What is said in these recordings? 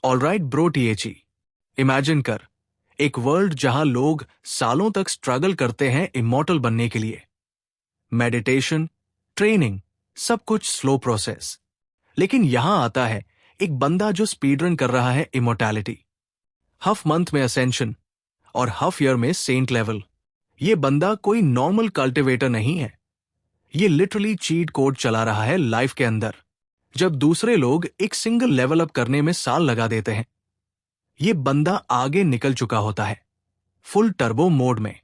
Alright bro THE, imagine कर एक world जहां लोग सालों तक स्ट्रगल करते हैं इमॉर्टल बनने के लिए। मेडिटेशन, ट्रेनिंग, सब कुछ स्लो प्रोसेस। लेकिन यहां आता है एक बंदा जो स्पीड रन कर रहा है इमोर्टैलिटी। हाफ मंथ में असेंशन और हाफ ईयर में सेंट लेवल। ये बंदा कोई नॉर्मल कल्टिवेटर नहीं है, ये लिटरली चीट कोड चला रहा है लाइफ के अंदर। जब दूसरे लोग एक सिंगल लेवल अप करने में साल लगा देते हैं, ये बंदा आगे निकल चुका होता है फुल टर्बो मोड में।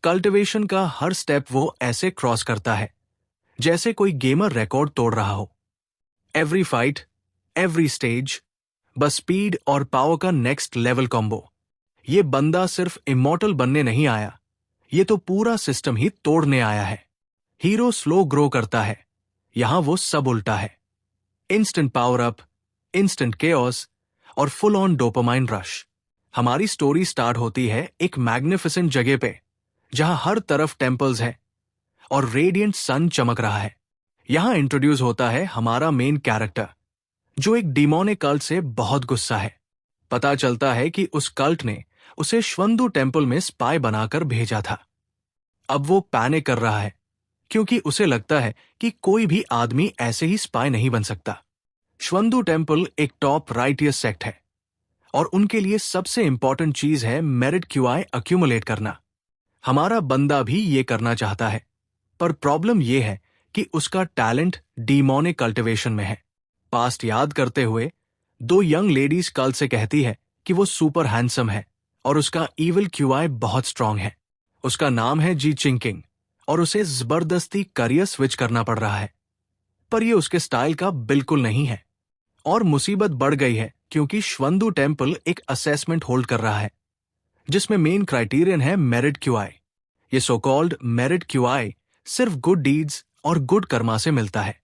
कल्टिवेशन का हर स्टेप वो ऐसे क्रॉस करता है जैसे कोई गेमर रिकॉर्ड तोड़ रहा हो। एवरी फाइट, एवरी स्टेज, बस स्पीड और पावर का नेक्स्ट लेवल कॉम्बो। ये बंदा सिर्फ इमॉर्टल बनने नहीं आया, ये तो पूरा सिस्टम ही तोड़ने आया है। हीरो स्लो ग्रो करता है, यहां वो सब उल्टा है। Instant power up, instant chaos और फुल ऑन डोपामाइन रश। हमारी स्टोरी स्टार्ट होती है एक मैग्निफिसेंट जगह पे जहां हर तरफ टेम्पल्स हैं और रेडिएंट सन चमक रहा है। यहां इंट्रोड्यूस होता है हमारा मेन कैरेक्टर, जो एक डिमोनिक कल्ट से बहुत गुस्सा है। पता चलता है कि उस कल्ट ने उसे श्वंदु टेम्पल में स्पाई बनाकर भेजा था। अब वो पैनिक कर रहा है क्योंकि उसे लगता है कि कोई भी आदमी ऐसे ही स्पाई नहीं बन सकता। श्वंदु टेम्पल एक टॉप राइटियस सेक्ट है और उनके लिए सबसे इंपॉर्टेंट चीज है मेरिट क्यूआई अक्यूमुलेट करना। हमारा बंदा भी ये करना चाहता है, पर प्रॉब्लम ये है कि उसका टैलेंट डीमोनिक कल्टिवेशन में है। पास्ट याद करते हुए दो यंग लेडीज कल से कहती है कि वो सुपर हैंडसम है और उसका ईविल क्यूआई बहुत स्ट्रांग है। उसका नाम है जी चिंकिंग और उसे जबरदस्ती करियर स्विच करना पड़ रहा है, पर ये उसके स्टाइल का बिल्कुल नहीं है। और मुसीबत बढ़ गई है क्योंकि श्वंदु टेम्पल एक असेसमेंट होल्ड कर रहा है जिसमें मेन क्राइटेरियन है मेरिट क्यूआई। ये सो कॉल्ड मेरिट क्यूआई सिर्फ गुड डीड्स और गुड कर्मा से मिलता है।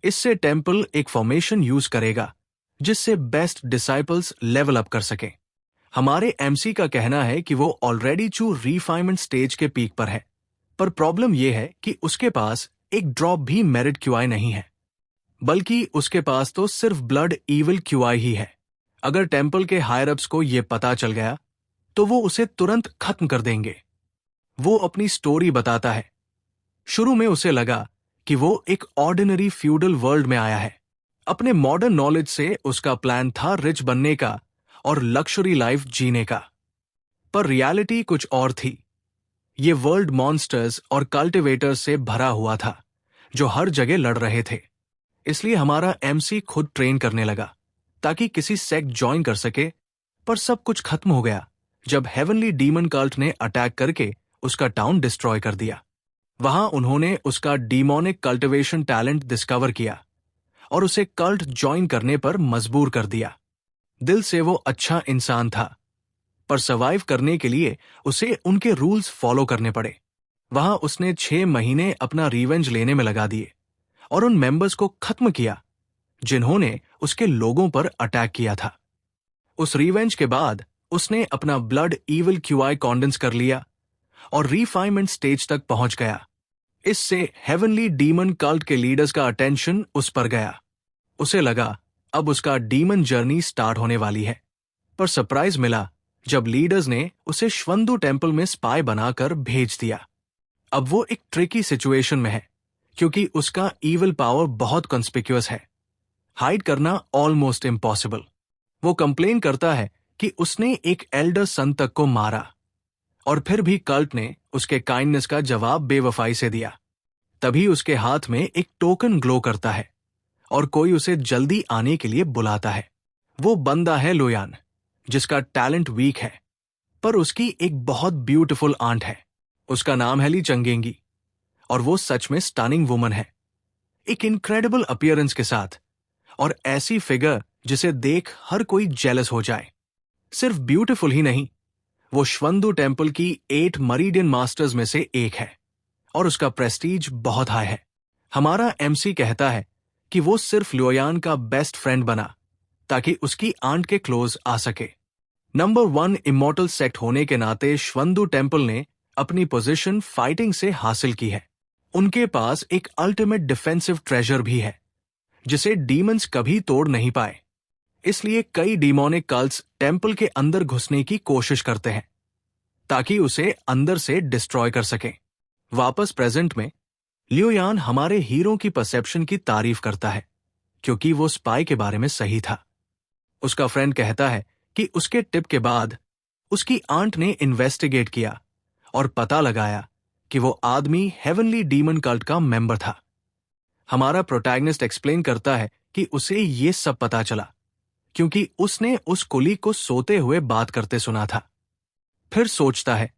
इससे टेम्पल एक फॉर्मेशन यूज करेगा जिससे बेस्ट डिसाइपल्स लेवल अप कर सके। हमारे एमसी का कहना है कि वो ऑलरेडी रिफाइनमेंट स्टेज के पीक पर है, पर प्रॉब्लम यह है कि उसके पास एक ड्रॉप भी मेरिट क्यूआई नहीं है, बल्कि उसके पास तो सिर्फ ब्लड ईविल क्यूआई ही है। अगर टेम्पल के हायर अप्स को यह पता चल गया तो वो उसे तुरंत खत्म कर देंगे। वो अपनी स्टोरी बताता है। शुरू में उसे लगा कि वो एक ऑर्डिनरी फ्यूडल वर्ल्ड में आया है। अपने मॉडर्न नॉलेज से उसका प्लान था रिच बनने का और लक्सरी लाइफ जीने का, पर रियलिटी कुछ और थी। ये वर्ल्ड मॉन्स्टर्स और कल्टिवेटर्स से भरा हुआ था जो हर जगह लड़ रहे थे। इसलिए हमारा एमसी खुद ट्रेन करने लगा ताकि किसी सेक्ट ज्वाइन कर सके, पर सब कुछ खत्म हो गया जब हेवनली डीमन कल्ट ने अटैक करके उसका टाउन डिस्ट्रॉय कर दिया। वहां उन्होंने उसका डीमोनिक कल्टिवेशन टैलेंट डिस्कवर किया और उसे कल्ट ज्वाइन करने पर मजबूर कर दिया। दिल से वो अच्छा इंसान था, पर सर्वाइव करने के लिए उसे उनके रूल्स फॉलो करने पड़े। वहां उसने 6 महीने अपना रिवेंज लेने में लगा दिए और उन मेंबर्स को खत्म किया जिन्होंने उसके लोगों पर अटैक किया था। उस रिवेंज के बाद उसने अपना ब्लड ईविल क्यूआई कॉन्डेंस कर लिया और रिफाइनमेंट स्टेज तक पहुंच गया। इससे हेवनली डीमन कल्ट के लीडर्स का अटेंशन उस पर गया। उसे लगा अब उसका डीमन जर्नी स्टार्ट होने वाली है, पर सरप्राइज मिला जब लीडर्स ने उसे श्वंदु टेम्पल में स्पाई बनाकर भेज दिया। अब वो एक ट्रिकी सिचुएशन में है क्योंकि उसका ईविल पावर बहुत कंस्पिक्यूअस है, हाइड करना ऑलमोस्ट इम्पॉसिबल। वो कंप्लेन करता है कि उसने एक एल्डर सन तक को मारा और फिर भी कल्ट ने उसके काइंडनेस का जवाब बेवफाई से दिया। तभी उसके हाथ में एक टोकन ग्लो करता है और कोई उसे जल्दी आने के लिए बुलाता है। वो बंदा है लोयान, जिसका टैलेंट वीक है, पर उसकी एक बहुत ब्यूटीफुल आंट है। उसका नाम है ली चंगेंगी और वो सच में स्टनिंग वुमन है, एक इनक्रेडिबल अपीयरेंस के साथ, और ऐसी फिगर जिसे देख हर कोई जेलस हो जाए। सिर्फ ब्यूटीफुल ही नहीं, वो श्वंदु टेम्पल की 8 मरीडियन मास्टर्स में से एक है और उसका प्रेस्टीज बहुत हाई है। हमारा एमसी कहता है कि वो सिर्फ लोयान का बेस्ट फ्रेंड बना ताकि उसकी आंट के क्लोज आ सके। नंबर 1 इमॉर्टल सेक्ट होने के नाते श्वंदु टेम्पल ने अपनी पोजीशन फाइटिंग से हासिल की है। उनके पास एक अल्टीमेट डिफेंसिव ट्रेजर भी है जिसे डीमंस कभी तोड़ नहीं पाए। इसलिए कई डीमोनिक कल्ट्स टेम्पल के अंदर घुसने की कोशिश करते हैं ताकि उसे अंदर से डिस्ट्रॉय कर सकें। वापस प्रेजेंट में लियो यान हमारे हीरो की परसेप्शन की तारीफ करता है क्योंकि वो स्पाई के बारे में सही था। उसका फ्रेंड कहता है कि उसके टिप के बाद उसकी आंट ने इन्वेस्टिगेट किया और पता लगाया कि वो आदमी हेवनली डीमन कल्ट का मेंबर था। हमारा प्रोटैगनिस्ट एक्सप्लेन करता है कि उसे ये सब पता चला क्योंकि उसने उस कुलीग को सोते हुए बात करते सुना था। फिर सोचता है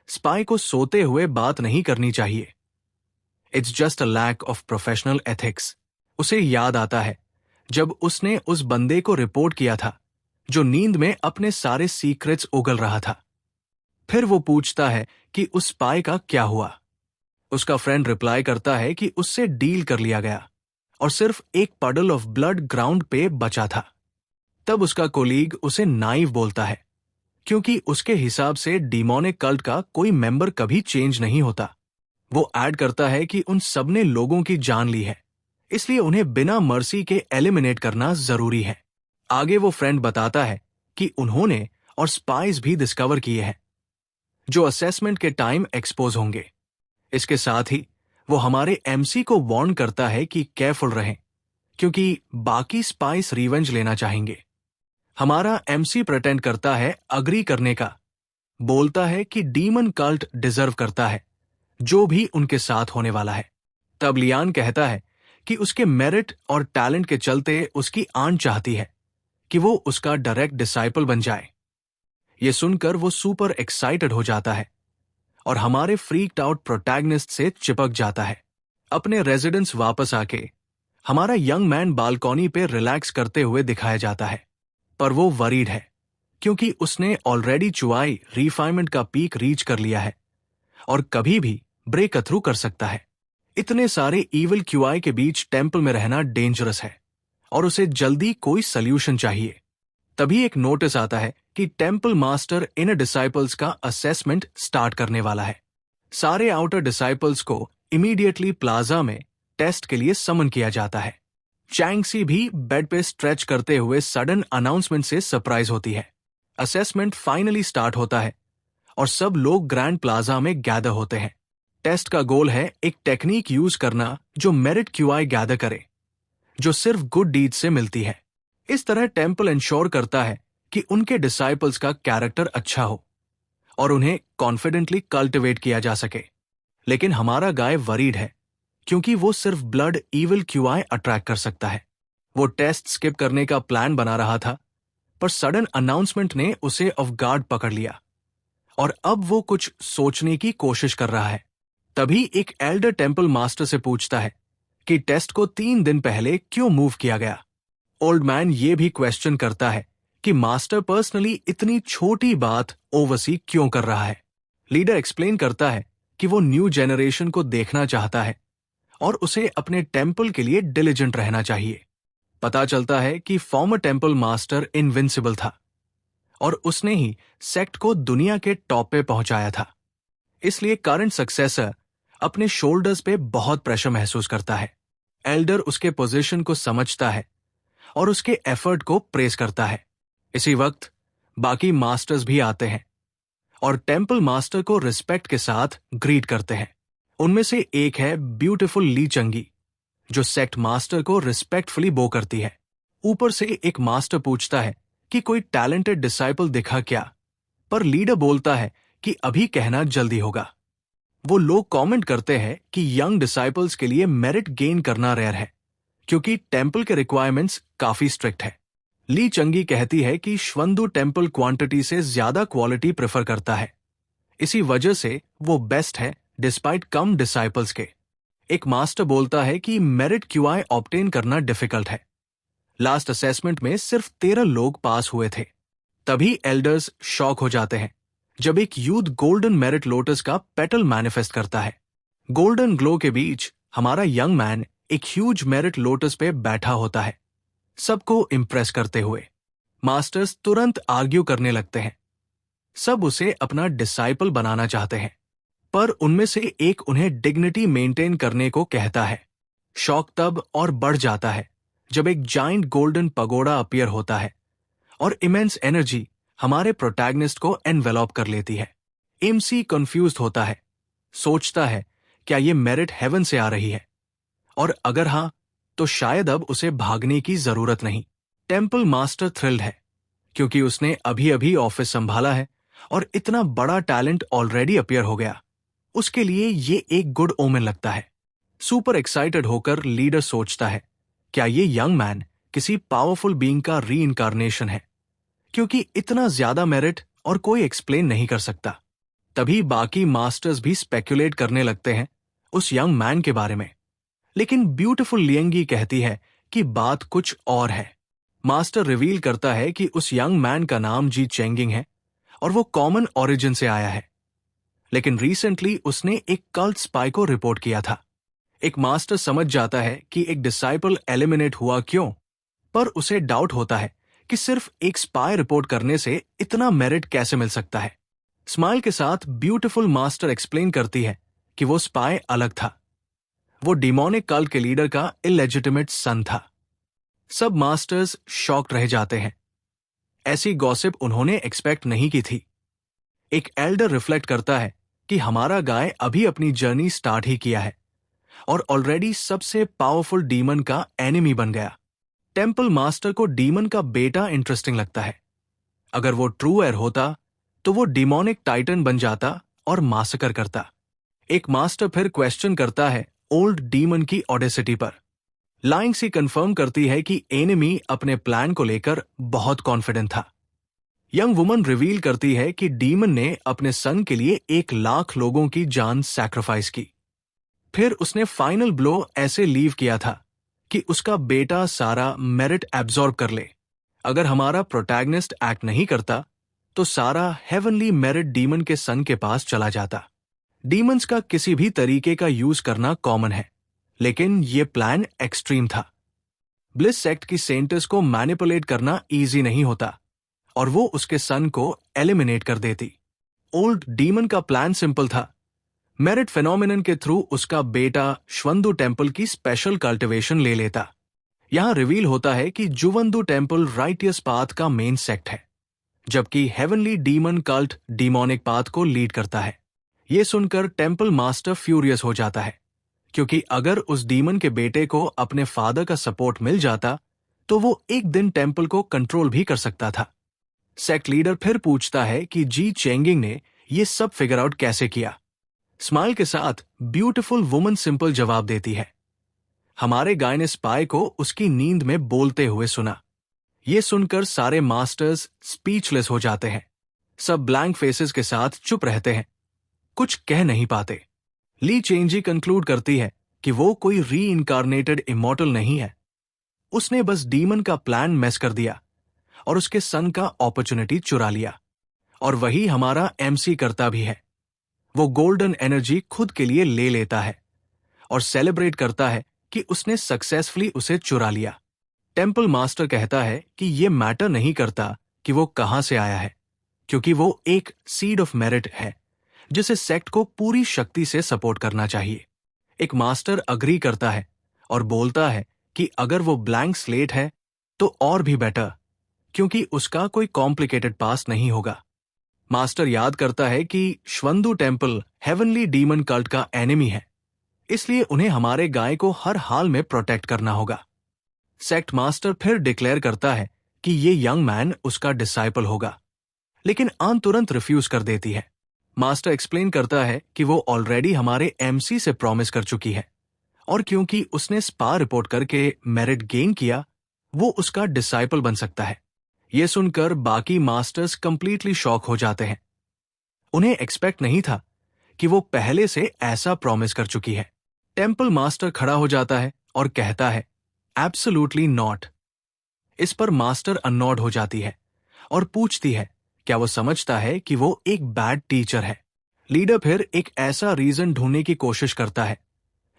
स्पाई को सोते हुए बात नहीं करनी चाहिए। It's just a lack of professional ethics. उसे याद आता है जब उसने उस बंदे को रिपोर्ट किया था जो नींद में अपने सारे सीक्रेट्स उगल रहा था। फिर वो पूछता है कि उस स्पाई का क्या हुआ। उसका फ्रेंड रिप्लाई करता है कि उससे डील कर लिया गया और सिर्फ एक पडल ऑफ ब्लड ग्राउंड पे बचा था। तब उसका कोलीग उसे नाइव बोलता है क्योंकि उसके हिसाब से डीमोनिक कल्ट का कोई मेंबर कभी चेंज नहीं होता। वो ऐड करता है कि उन सबने लोगों की जान ली है, इसलिए उन्हें बिना मर्सी के एलिमिनेट करना जरूरी है। आगे वो फ्रेंड बताता है कि उन्होंने और स्पाइस भी डिस्कवर किए हैं जो असेसमेंट के टाइम एक्सपोज होंगे। इसके साथ ही वो हमारे एमसी को वार्न करता है कि केयरफुल रहें क्योंकि बाकी स्पाइस रिवेंज लेना चाहेंगे। हमारा एमसी प्रिटेंड करता है अग्री करने का, बोलता है कि डीमन कल्ट डिजर्व करता है जो भी उनके साथ होने वाला है। तब लियान कहता है कि उसके मेरिट और टैलेंट के चलते उसकी आंट चाहती है कि वो उसका डायरेक्ट डिसाइपल बन जाए। ये सुनकर वो सुपर एक्साइटेड हो जाता है और हमारे फ्रीक्ड आउट प्रोटैगनिस्ट से चिपक जाता है। अपने रेजिडेंस वापस आके हमारा यंग मैन बालकॉनी पे रिलैक्स करते हुए दिखाया जाता है, पर वो वरीड है क्योंकि उसने ऑलरेडी चुआई रिफाइनमेंट का पीक रीच कर लिया है और कभी भी ब्रेक थ्रू कर सकता है। इतने सारे इविल क्यूआई के बीच टेम्पल में रहना डेंजरस है और उसे जल्दी कोई सल्यूशन चाहिए। तभी एक नोटिस आता है कि टेम्पल मास्टर इनर डिसाइपल्स का असेसमेंट स्टार्ट करने वाला है। सारे आउटर डिसाइपल्स को इमीडिएटली प्लाजा में टेस्ट के लिए समन किया जाता है। चैंगसी भी बेड पे स्ट्रेच करते हुए सडन अनाउंसमेंट से सरप्राइज होती है। असेसमेंट फाइनली स्टार्ट होता है और सब लोग ग्रैंड प्लाजा में गैदर होते हैं। टेस्ट का गोल है एक टेक्निक यूज करना जो मेरिट क्यूआई गैदर करे, जो सिर्फ गुड डीड से मिलती है। इस तरह टेम्पल इंश्योर करता है कि उनके डिसाइपल्स का कैरेक्टर अच्छा हो और उन्हें कॉन्फिडेंटली कल्टिवेट किया जा सके। लेकिन हमारा गाय वरीड है क्योंकि वो सिर्फ ब्लड इविल क्यूआई अट्रैक्ट कर सकता है। वो टेस्ट स्किप करने का प्लान बना रहा था, पर सडन अनाउंसमेंट ने उसे ऑफ गार्ड पकड़ लिया और अब वो कुछ सोचने की कोशिश कर रहा है। तभी एक एल्डर टेम्पल मास्टर से पूछता है कि टेस्ट को 3 दिन पहले क्यों मूव किया गया। ओल्ड मैन ये भी क्वेश्चन करता है कि मास्टर पर्सनली इतनी छोटी बात ओवरसी क्यों कर रहा है। लीडर एक्सप्लेन करता है कि वो न्यू जेनरेशन को देखना चाहता है और उसे अपने टेम्पल के लिए डिलिजेंट रहना चाहिए। पता चलता है कि फॉर्मर टेम्पल मास्टर इनविंसिबल था और उसने ही सेक्ट को दुनिया के टॉप पे पहुंचाया था। इसलिए करंट सक्सेसर अपने शोल्डर्स पे बहुत प्रेशर महसूस करता है। एल्डर उसके पोजीशन को समझता है और उसके एफर्ट को प्रेज करता है। इसी वक्त बाकी मास्टर्स भी आते हैं और टेम्पल मास्टर को रिस्पेक्ट के साथ ग्रीट करते हैं। उनमें से एक है ब्यूटीफुल ली चंगी, जो सेक्ट मास्टर को रिस्पेक्टफुली बो करती है। ऊपर से एक मास्टर पूछता है कि कोई टैलेंटेड डिसाइपल दिखा क्या, पर लीडर बोलता है कि अभी कहना जल्दी होगा। वो लोग कमेंट करते हैं कि यंग डिसाइपल्स के लिए मेरिट गेन करना रेयर है क्योंकि टेम्पल के रिक्वायरमेंट्स काफी स्ट्रिक्ट है। ली चंगी कहती है कि श्वंदु टेम्पल क्वांटिटी से ज्यादा क्वालिटी प्रेफर करता है, इसी वजह से वो बेस्ट है डिस्पाइट कम डिसाइपल्स के। एक मास्टर बोलता है कि मेरिट क्यूआई ऑब्टेन करना डिफिकल्ट है। लास्ट असेसमेंट में सिर्फ 13 लोग पास हुए थे। तभी एल्डर्स शॉक हो जाते हैं जब एक यूथ गोल्डन मेरिट लोटस का पेटल मैनिफेस्ट करता है। गोल्डन ग्लो के बीच हमारा यंग मैन एक ह्यूज मेरिट लोटस पे बैठा होता है, सबको इंप्रेस करते हुए। मास्टर्स तुरंत आर्ग्यू करने लगते हैं। सब उसे अपना डिसाइपल बनाना चाहते हैं, पर उनमें से एक उन्हें डिग्निटी मेंटेन करने को कहता है। शौक तब और बढ़ जाता है जब एक जाइंट गोल्डन पगोड़ा अपीयर होता है और इमेंस एनर्जी हमारे प्रोटैगनिस्ट को एनवेलप कर लेती है। एमसी कंफ्यूज्ड होता है, सोचता है क्या ये मेरिट हेवन से आ रही है, और अगर हां तो शायद अब उसे भागने की जरूरत नहीं। टेम्पल मास्टर थ्रिल्ड है क्योंकि उसने अभी अभी ऑफिस संभाला है और इतना बड़ा टैलेंट ऑलरेडी अपीयर हो गया। उसके लिए ये एक गुड ओमेन लगता है। सुपर एक्साइटेड होकर लीडर सोचता है क्या ये यंग मैन किसी पावरफुल बीइंग का री इनकारनेशन है, क्योंकि इतना ज्यादा मेरिट और कोई एक्सप्लेन नहीं कर सकता। तभी बाकी मास्टर्स भी स्पेक्युलेट करने लगते हैं उस यंग मैन के बारे में, लेकिन ब्यूटीफुल लियंगी कहती है कि बात कुछ और है। मास्टर रिवील करता है कि उस यंग मैन का नाम जी चेंगिंग है और वो कॉमन ओरिजिन से आया है, लेकिन रिसेंटली उसने एक कल्ट स्पाई को रिपोर्ट किया था। एक मास्टर समझ जाता है कि एक डिसाइपल एलिमिनेट हुआ क्यों, पर उसे डाउट होता है कि सिर्फ एक स्पाई रिपोर्ट करने से इतना मेरिट कैसे मिल सकता है। स्माइल के साथ ब्यूटीफुल मास्टर एक्सप्लेन करती है कि वो स्पाई अलग था, वो डिमोनिक कल्ट के लीडर का इलेजिटिमेट सन था। सब मास्टर्स शॉक्ड रह जाते हैं, ऐसी गॉसिप उन्होंने एक्सपेक्ट नहीं की थी। एक एल्डर रिफ्लेक्ट करता है कि हमारा गाय अभी अपनी जर्नी स्टार्ट ही किया है और ऑलरेडी सबसे पावरफुल डीमन का एनिमी बन गया। टेम्पल मास्टर को डीमन का बेटा इंटरेस्टिंग लगता है। अगर वो ट्रू एयर होता तो वो डिमोनिक टाइटन बन जाता और मासकर करता। एक मास्टर फिर क्वेश्चन करता है ओल्ड डीमन की ऑडेसिटी पर। लाइंग सी कंफर्म करती है कि एनिमी अपने प्लान को लेकर बहुत कॉन्फिडेंट था। यंग वुमन रिवील करती है कि डीमन ने अपने सन के लिए 1,00,000 लोगों की जान सैक्रिफाइस की। फिर उसने फाइनल ब्लो ऐसे लीव किया था कि उसका बेटा सारा मेरिट एब्जॉर्ब कर ले। अगर हमारा प्रोटैगनिस्ट एक्ट नहीं करता तो सारा हेवनली मेरिट डीमन के सन के पास चला जाता। डीमंस का किसी भी तरीके का यूज करना कॉमन है, लेकिन यह प्लान एक्सट्रीम था। ब्लिस सेक्ट की सेंटर्स को मैनिपुलेट करना इजी नहीं होता और वो उसके सन को एलिमिनेट कर देती। ओल्ड डीमन का प्लान सिंपल था, मेरिट फेनोमिनन के थ्रू उसका बेटा श्वंदु टेम्पल की स्पेशल कल्टिवेशन ले लेता। यहां रिवील होता है कि जुवंदु टेम्पल राइटियस पाथ का मेन सेक्ट है, जबकि heavenly demon cult demonic path को लीड करता है। यह सुनकर टेम्पल मास्टर फ्यूरियस हो जाता है, क्योंकि अगर उस डीमन के बेटे को अपने फादर का सपोर्ट मिल जाता तो वो एक दिन टेम्पल को कंट्रोल भी कर सकता था। सेक्ट लीडर फिर पूछता है कि जी चेंगिंग ने ये सब फिगर आउट कैसे किया। स्माइल के साथ ब्यूटीफुल वुमन सिंपल जवाब देती है, हमारे गाय ने स्पाई को उसकी नींद में बोलते हुए सुना। ये सुनकर सारे मास्टर्स स्पीचलेस हो जाते हैं। सब ब्लैंक फेसेस के साथ चुप रहते हैं, कुछ कह नहीं पाते। ली चेंजी कंक्लूड करती है कि वो कोई री इनकारनेटेड इमॉर्टल नहीं है, उसने बस डीमन का प्लान मेस कर दिया और उसके सन का अपॉर्चुनिटी चुरा लिया। और वही हमारा एमसी करता भी है, वो गोल्डन एनर्जी खुद के लिए ले लेता है और सेलिब्रेट करता है कि उसने सक्सेसफुली उसे चुरा लिया। टेम्पल मास्टर कहता है कि ये मैटर नहीं करता कि वो कहां से आया है, क्योंकि वो एक सीड ऑफ मेरिट है जिसे सेक्ट को पूरी शक्ति से सपोर्ट करना चाहिए। एक मास्टर अग्री करता है और बोलता है कि अगर वो ब्लैंक स्लेट है तो और भी बेटर, क्योंकि उसका कोई कॉम्प्लिकेटेड पास्ट नहीं होगा। मास्टर याद करता है कि श्वंदु टेम्पल हेवनली डीमन कल्ट का एनिमी है, इसलिए उन्हें हमारे गाय को हर हाल में प्रोटेक्ट करना होगा। सेक्ट मास्टर फिर डिक्लेयर करता है कि ये यंग मैन उसका डिसाइपल होगा, लेकिन आन तुरंत रिफ्यूज कर देती है। मास्टर एक्सप्लेन करता है कि वो ऑलरेडी हमारे एमसी से प्रॉमिस कर चुकी है और क्योंकि उसने स्पा रिपोर्ट करके मेरिट गेन किया, वो उसका डिसाइपल बन सकता है। यह सुनकर बाकी मास्टर्स कंप्लीटली शॉक हो जाते हैं। उन्हें एक्सपेक्ट नहीं था कि वो पहले से ऐसा प्रॉमिस कर चुकी है। टेम्पल मास्टर खड़ा हो जाता है और कहता है, एब्सोल्युटली नॉट। इस पर मास्टर अननॉड हो जाती है और पूछती है क्या वो समझता है कि वो एक बैड टीचर है। लीडर फिर एक ऐसा रीजन ढूंढने की कोशिश करता है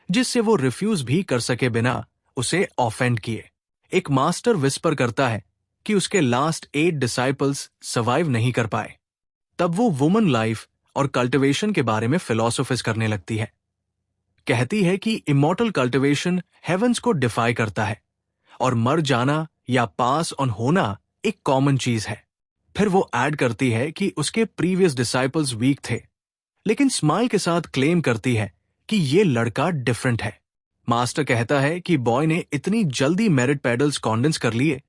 जिससे वो रिफ्यूज भी कर सके बिना उसे ऑफेंड किए। एक मास्टर विस्पर करता है कि उसके लास्ट 8 डिसाइपल्स सर्वाइव नहीं कर पाए। तब वो वुमन लाइफ और कल्टिवेशन के बारे में फिलॉसफिज करने लगती है। कहती है कि इमॉर्टल कल्टिवेशन हेवंस को डिफाई करता है और मर जाना या पास ऑन होना एक कॉमन चीज है। फिर वो ऐड करती है कि उसके प्रीवियस डिसाइपल्स वीक थे, लेकिन स्माइल के साथ क्लेम करती है कि ये लड़का डिफरेंट है। मास्टर कहता है कि बॉय ने इतनी जल्दी मेरिट पेडल्स कॉन्डेंस कर लिए,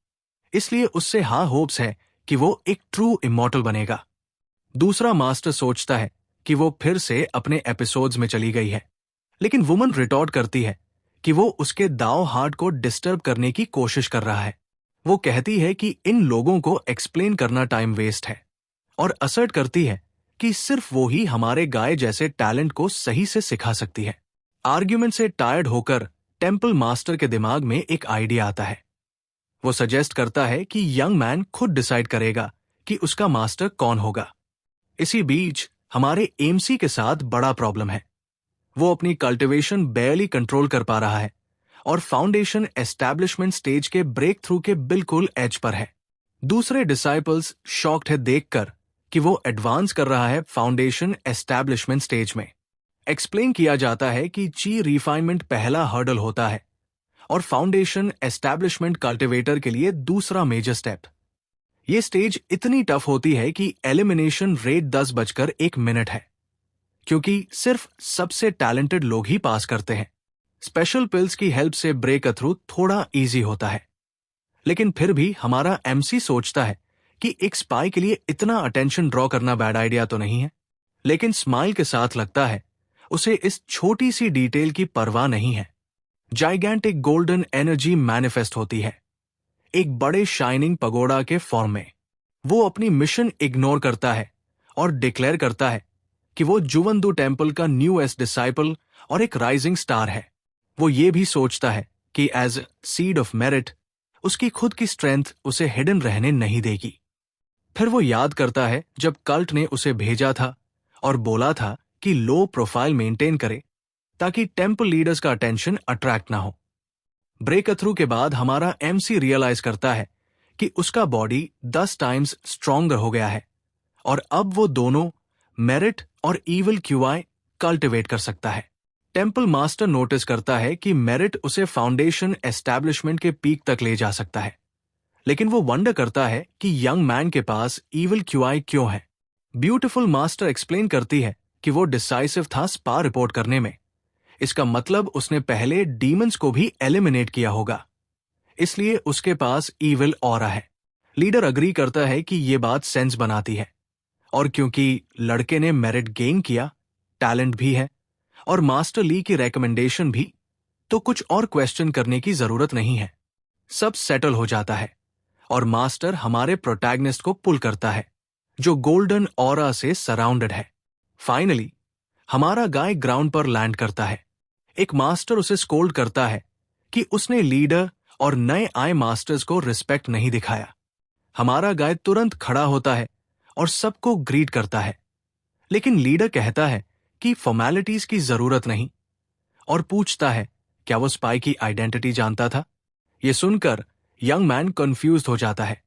इसलिए उससे हाई होप्स है कि वो एक ट्रू इमॉर्टल बनेगा। दूसरा मास्टर सोचता है कि वो फिर से अपने एपिसोड्स में चली गई है, लेकिन वुमन रिटॉर्ट करती है कि वो उसके दाव हार्ट को डिस्टर्ब करने की कोशिश कर रहा है। वो कहती है कि इन लोगों को एक्सप्लेन करना टाइम वेस्ट है, और असर्ट करती है कि सिर्फ वो ही हमारे गाय जैसे टैलेंट को सही से सिखा सकती है। आर्ग्यूमेंट से टायर्ड होकर टेम्पल मास्टर के दिमाग में एक आइडिया आता है। वो सजेस्ट करता है कि यंग मैन खुद डिसाइड करेगा कि उसका मास्टर कौन होगा। इसी बीच हमारे एमसी के साथ बड़ा प्रॉब्लम है। वो अपनी कल्टीवेशन बेयरली कंट्रोल कर पा रहा है और फाउंडेशन एस्टैब्लिशमेंट स्टेज के ब्रेक थ्रू के बिल्कुल एज पर है। दूसरे डिसाइपल्स शॉक्ड है देखकर कि वो एडवांस कर रहा है फाउंडेशन एस्टैब्लिशमेंट स्टेज में। एक्सप्लेन किया जाता है कि ची रिफाइनमेंट पहला हर्डल होता है और फाउंडेशन एस्टैब्लिशमेंट कल्टीवेटर के लिए दूसरा मेजर स्टेप। ये स्टेज इतनी टफ होती है कि एलिमिनेशन रेट 10:01 है, क्योंकि सिर्फ सबसे टैलेंटेड लोग ही पास करते हैं। स्पेशल पिल्स की हेल्प से ब्रेक थ्रू थोड़ा इजी होता है, लेकिन फिर भी हमारा एमसी सोचता है कि एक स्पाई के लिए इतना अटेंशन ड्रॉ करना बैड आइडिया तो नहीं है। लेकिन स्माइल के साथ लगता है उसे इस छोटी सी डिटेल की परवाह नहीं है। जाइगैंटिक गोल्डन एनर्जी मैनिफेस्ट होती है, एक बड़े शाइनिंग पगोड़ा के फॉर्म में। वो अपनी मिशन इग्नोर करता है और डिक्लेयर करता है कि वो जुवंदू टेम्पल का न्यूएस्ट डिसाइपल और एक राइजिंग स्टार है। वो ये भी सोचता है कि एज सीड ऑफ मेरिट उसकी खुद की स्ट्रेंथ उसे हिडन रहने नहीं देगी। फिर वो याद करता है जब कल्ट ने उसे भेजा था और बोला था कि लो प्रोफाइल मेंटेन करे ताकि टेम्पल लीडर्स का अटेंशन अट्रैक्ट ना हो। ब्रेक थ्रू के बाद हमारा एमसी रियलाइज करता है कि उसका बॉडी 10 टाइम्स स्ट्रॉन्गर हो गया है और अब वो दोनों मेरिट और इविल क्यूआई कल्टिवेट कर सकता है। टेम्पल मास्टर नोटिस करता है कि मेरिट उसे फाउंडेशन एस्टैब्लिशमेंट के पीक तक ले जा सकता है, लेकिन वो वंडर करता है कि यंग मैन के पास इविल क्यूआई क्यों है। ब्यूटीफुल मास्टर एक्सप्लेन करती है कि वो डिसाइसिव था स्पा रिपोर्ट करने में। इसका मतलब उसने पहले डीमंस को भी एलिमिनेट किया होगा, इसलिए उसके पास इविल ऑरा है। लीडर अग्री करता है कि ये बात सेंस बनाती है, और क्योंकि लड़के ने मेरिट गेन किया, टैलेंट भी है और मास्टर ली की रेकमेंडेशन भी, तो कुछ और क्वेश्चन करने की जरूरत नहीं है। सब सेटल हो जाता है और मास्टर हमारे प्रोटैगनिस्ट को पुल करता है, जो गोल्डन ऑरा से सराउंडेड है। फाइनली हमारा गाय ग्राउंड पर लैंड करता है। एक मास्टर उसे स्कोल्ड करता है कि उसने लीडर और नए आए मास्टर्स को रिस्पेक्ट नहीं दिखाया। हमारा गाय तुरंत खड़ा होता है और सबको ग्रीट करता है, लेकिन लीडर कहता है कि फॉर्मेलिटीज की जरूरत नहीं और पूछता है क्या वो स्पाई की आइडेंटिटी जानता था। ये सुनकर यंग मैन कंफ्यूज्ड हो जाता है।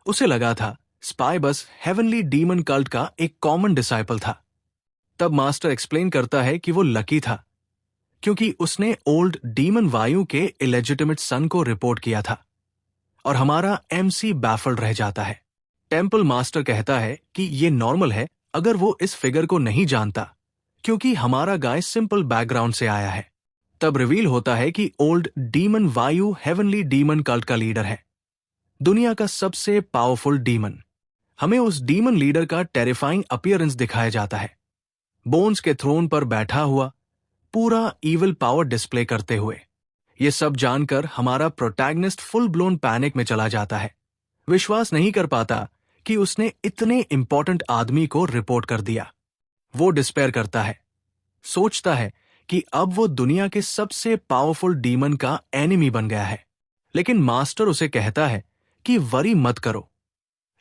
उसे लगा था स्पाई बस हेवनली डीमन कल्ट का एक कॉमन डिसाइपल था। तब मास्टर एक्सप्लेन करता है कि वो लकी था क्योंकि उसने ओल्ड डीमन वायु के इलेजिटिमेट सन को रिपोर्ट किया था, और हमारा एमसी बैफल्ड रह जाता है। टेम्पल मास्टर कहता है कि ये नॉर्मल है अगर वो इस फिगर को नहीं जानता, क्योंकि हमारा गाय सिंपल बैकग्राउंड से आया है। तब रिवील होता है कि ओल्ड डीमन वायु हेवनली डीमन कल्ट का लीडर है, दुनिया का सबसे पावरफुल डीमन। हमें उस डीमन लीडर का टेरिफाइंग अपीयरेंस दिखाया जाता है, बोन्स के थ्रोन पर बैठा हुआ, पूरा इविल पावर डिस्प्ले करते हुए। ये सब जानकर हमारा प्रोटैगनिस्ट फुल ब्लोन पैनिक में चला जाता है। विश्वास नहीं कर पाता कि उसने इतने इंपॉर्टेंट आदमी को रिपोर्ट कर दिया। वो डिस्पेयर करता है, सोचता है कि अब वो दुनिया के सबसे पावरफुल डीमन का एनिमी बन गया है। लेकिन मास्टर उसे कहता है कि वरी मत करो।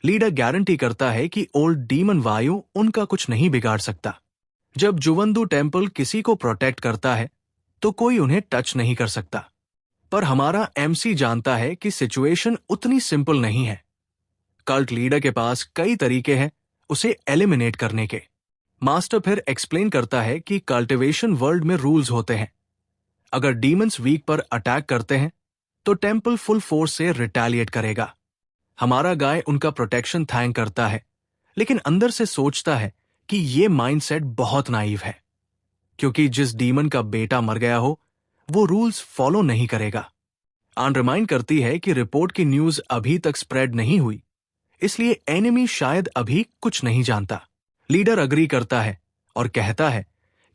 लीडर गारंटी करता है कि ओल्ड डीमन वायु उनका कुछ नहीं बिगाड़ सकता। जब जुवंदू टेम्पल किसी को प्रोटेक्ट करता है तो कोई उन्हें टच नहीं कर सकता। पर हमारा एमसी जानता है कि सिचुएशन उतनी सिंपल नहीं है। कल्ट लीडर के पास कई तरीके हैं उसे एलिमिनेट करने के। मास्टर फिर एक्सप्लेन करता है कि कल्टिवेशन वर्ल्ड में रूल्स होते हैं। अगर डीमंस वीक पर अटैक करते हैं तो टेम्पल फुल फोर्स से रिटेलिएट करेगा। हमारा गाय उनका प्रोटेक्शन थैंक करता है, लेकिन अंदर से सोचता है कि ये माइंडसेट बहुत नाइव है, क्योंकि जिस डीमन का बेटा मर गया हो वो रूल्स फॉलो नहीं करेगा। आन रिमाइंड करती है कि रिपोर्ट की न्यूज अभी तक स्प्रेड नहीं हुई, इसलिए एनिमी शायद अभी कुछ नहीं जानता। लीडर अग्री करता है और कहता है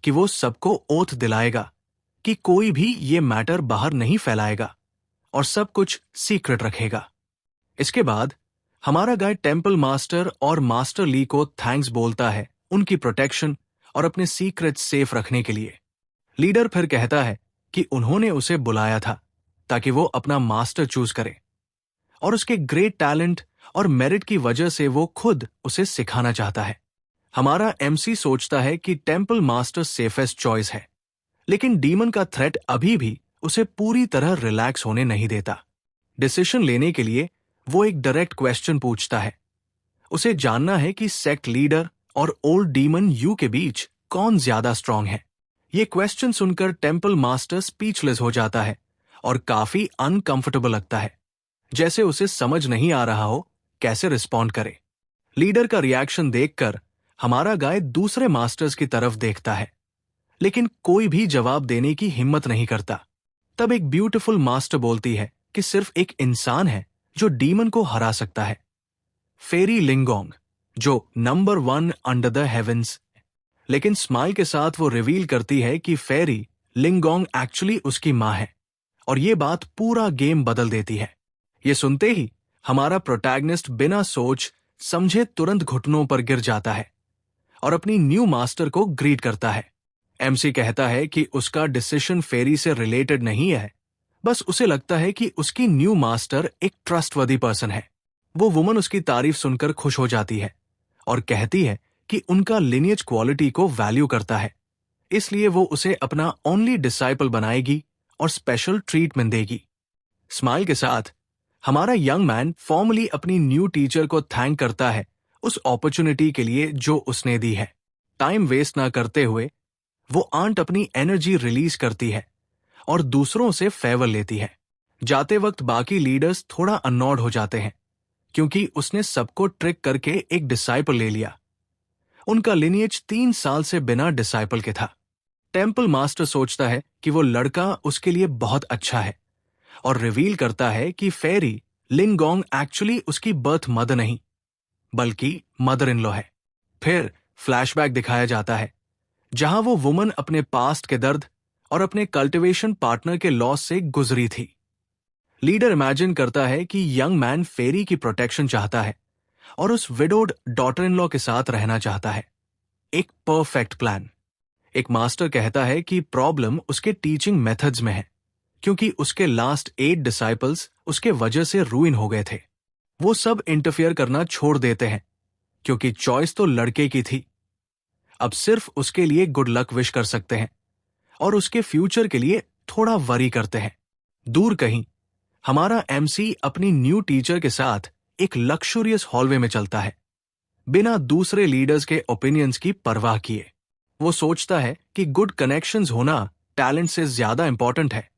कि वो सबको ओथ दिलाएगा कि कोई भी ये मैटर बाहर नहीं फैलाएगा और सब कुछ सीक्रेट रखेगा। इसके बाद हमारा गाय टेम्पल मास्टर और मास्टर ली को थैंक्स बोलता है उनकी प्रोटेक्शन और अपने सीक्रेट सेफ रखने के लिए। लीडर फिर कहता है कि उन्होंने उसे बुलाया था ताकि वो अपना मास्टर चूज करे और उसके ग्रेट टैलेंट और मेरिट की वजह से वो खुद उसे सिखाना चाहता है। हमारा एमसी सोचता है कि टेम्पल मास्टर सेफेस्ट चॉइस है, लेकिन डीमन का थ्रेट अभी भी उसे पूरी तरह रिलैक्स होने नहीं देता। डिसीजन लेने के लिए वो एक डायरेक्ट क्वेश्चन पूछता है। उसे जानना है कि सेक्ट लीडर और ओल्ड डीमन यू के बीच कौन ज्यादा स्ट्रांग है। ये क्वेश्चन सुनकर टेम्पल मास्टर स्पीचलेस हो जाता है और काफी अनकंफर्टेबल लगता है, जैसे उसे समझ नहीं आ रहा हो कैसे रिस्पॉन्ड करे। लीडर का रिएक्शन देखकर हमारा गाय दूसरे मास्टर्स की तरफ देखता है, लेकिन कोई भी जवाब देने की हिम्मत नहीं करता। तब एक ब्यूटीफुल मास्टर बोलती है कि सिर्फ एक इंसान है जो डीमन को हरा सकता है, फेरी लिंगोंग, जो नंबर 1 अंडर द हेवेंस। लेकिन स्माइल के साथ वो रिवील करती है कि फेरी लिंगोंग एक्चुअली उसकी मां है, और ये बात पूरा गेम बदल देती है। ये सुनते ही हमारा प्रोटैगनिस्ट बिना सोच समझे तुरंत घुटनों पर गिर जाता है और अपनी न्यू मास्टर को ग्रीट करता है। एमसी कहता है कि उसका डिसीजन फेरी से रिलेटेड नहीं है, बस उसे लगता है कि उसकी न्यू मास्टर एक ट्रस्टवर्दी पर्सन है। वो वुमन उसकी तारीफ सुनकर खुश हो जाती है और कहती है कि उनका लिनियज क्वालिटी को वैल्यू करता है, इसलिए वो उसे अपना ओनली डिसाइपल बनाएगी और स्पेशल ट्रीटमेंट देगी। स्माइल के साथ हमारा यंग मैन फॉर्मली अपनी न्यू टीचर को थैंक करता है उस अपॉर्चुनिटी के लिए जो उसने दी है। टाइम वेस्ट ना करते हुए वो आंट अपनी एनर्जी रिलीज करती है और दूसरों से फेवर लेती है। जाते वक्त बाकी लीडर्स थोड़ा अननॉड हो जाते हैं, क्योंकि उसने सबको ट्रिक करके एक डिसाइपल ले लिया। उनका लिनियज 3 साल से बिना डिसाइपल के था। टेम्पल मास्टर सोचता है कि वो लड़का उसके लिए बहुत अच्छा है और रिवील करता है कि फेरी लिंगोंग एक्चुअली उसकी बर्थ मदर नहीं, बल्कि मदर इन लॉ है। फिर फ्लैशबैक दिखाया जाता है जहां वो वुमन अपने पास्ट के दर्द और अपने कल्टिवेशन पार्टनर के लॉस से गुजरी थी। लीडर इमेजिन करता है कि यंग मैन फेरी की प्रोटेक्शन चाहता है और उस विडोड डॉटर इन लॉ के साथ रहना चाहता है। एक परफेक्ट प्लान। एक मास्टर कहता है कि प्रॉब्लम उसके टीचिंग मेथड्स में है, क्योंकि उसके लास्ट 8 डिसाइपल्स उसके वजह से रूइन हो गए थे। वो सब इंटरफियर करना छोड़ देते हैं, क्योंकि चॉइस तो लड़के की थी। अब सिर्फ उसके लिए गुड लक विश कर सकते हैं और उसके फ्यूचर के लिए थोड़ा वरी करते हैं। दूर कहीं हमारा एमसी अपनी न्यू टीचर के साथ एक लक्सुरियस हॉलवे में चलता है, बिना दूसरे लीडर्स के ओपिनियंस की परवाह किए। वो सोचता है कि गुड कनेक्शंस होना टैलेंट से ज्यादा इंपॉर्टेंट है,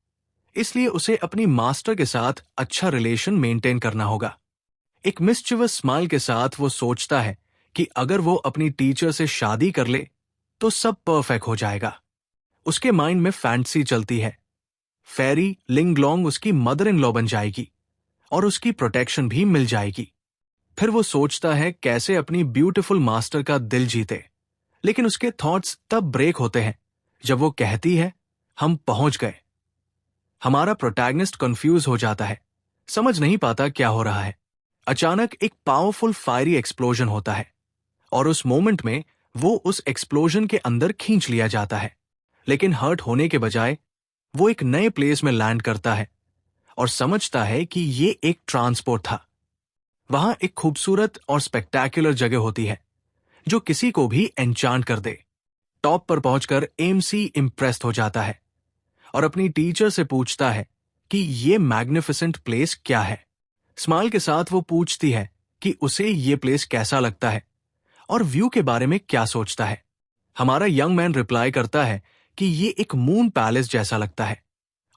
इसलिए उसे अपनी मास्टर के साथ अच्छा रिलेशन मेंटेन करना होगा। एक मिस्चिवस स्माइल के साथ वो सोचता है कि अगर वो अपनी टीचर से शादी कर ले तो सब परफेक्ट हो जाएगा। उसके माइंड में फैंटेसी चलती है, फेरी लिंगलोंग उसकी मदर इन लॉ बन जाएगी और उसकी प्रोटेक्शन भी मिल जाएगी। फिर वो सोचता है कैसे अपनी ब्यूटीफुल मास्टर का दिल जीते, लेकिन उसके थॉट्स तब ब्रेक होते हैं जब वो कहती है, हम पहुंच गए। हमारा प्रोटैगनिस्ट कंफ्यूज हो जाता है, समझ नहीं पाता क्या हो रहा है। अचानक एक पावरफुल फायरी एक्सप्लोजन होता है और उस मोमेंट में वो उस एक्सप्लोजन के अंदर खींच लिया जाता है, लेकिन हर्ट होने के बजाय वो एक नए प्लेस में लैंड करता है और समझता है कि ये एक ट्रांसपोर्ट था। वहां एक खूबसूरत और स्पेक्टैक्युलर जगह होती है जो किसी को भी एन्चांट कर दे। टॉप पर पहुंचकर एमसी इंप्रेस्ड हो जाता है और अपनी टीचर से पूछता है कि ये मैग्निफिसेंट प्लेस क्या है। स्माइल के साथ वो पूछती है कि उसे ये प्लेस कैसा लगता है और व्यू के बारे में क्या सोचता है। हमारा यंग मैन रिप्लाई करता है कि ये एक मून पैलेस जैसा लगता है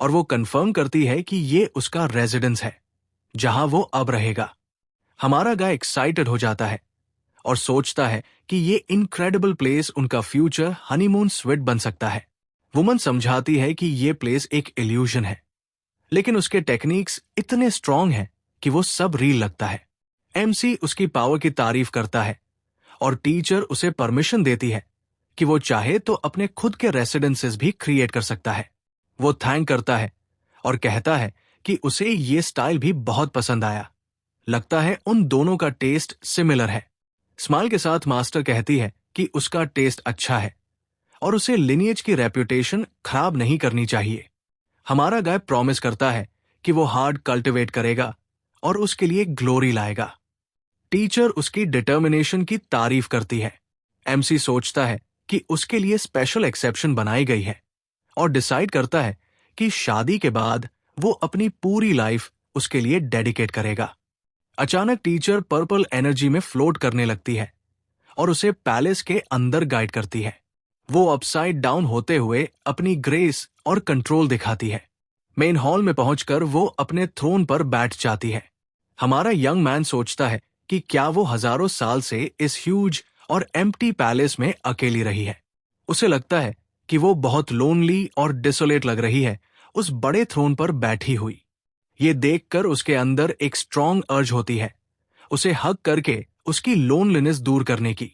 और वो कंफर्म करती है कि ये उसका रेजिडेंस है, जहां वो अब रहेगा। हमारा गाय एक्साइटेड हो जाता है और सोचता है कि ये इनक्रेडिबल प्लेस उनका फ्यूचर हनीमून स्वीट बन सकता है। वुमन समझाती है कि ये प्लेस एक इल्यूजन है, लेकिन उसके टेक्निक्स इतने स्ट्रांग हैं कि वो सब रियल लगता है। एमसी उसकी पावर की तारीफ करता है और टीचर उसे परमिशन देती है कि वो चाहे तो अपने खुद के रेसिडेंसेस भी क्रिएट कर सकता है। वो थैंक करता है और कहता है कि उसे ये स्टाइल भी बहुत पसंद आया। लगता है उन दोनों का टेस्ट सिमिलर है। स्माइल के साथ मास्टर कहती है कि उसका टेस्ट अच्छा है और उसे लिनिएज की रेप्यूटेशन खराब नहीं करनी चाहिए। हमारा गाय प्रॉमिस करता है कि वो हार्ड कल्टिवेट करेगा और उसके लिए ग्लोरी लाएगा। टीचर उसकी डिटर्मिनेशन की तारीफ करती है। एमसी सोचता है कि उसके लिए स्पेशल एक्सेप्शन बनाई गई है और डिसाइड करता है कि शादी के बाद वो अपनी पूरी लाइफ उसके लिए डेडिकेट करेगा। अचानक टीचर पर्पल एनर्जी में फ्लोट करने लगती है और उसे पैलेस के अंदर गाइड करती है। वो अपसाइड डाउन होते हुए अपनी ग्रेस और कंट्रोल दिखाती है। मेन हॉल में पहुंचकर वो अपने थ्रोन पर बैठ जाती है। हमारा यंग मैन सोचता है कि क्या वो हजारों साल से इस ह्यूज और एम्प्टी पैलेस में अकेली रही है। उसे लगता है कि वो बहुत लोनली और डिसोलेट लग रही है उस बड़े थ्रोन पर बैठी हुई। ये देखकर उसके अंदर एक स्ट्रॉन्ग अर्ज होती है उसे हग करके उसकी लोनलीनेस दूर करने की।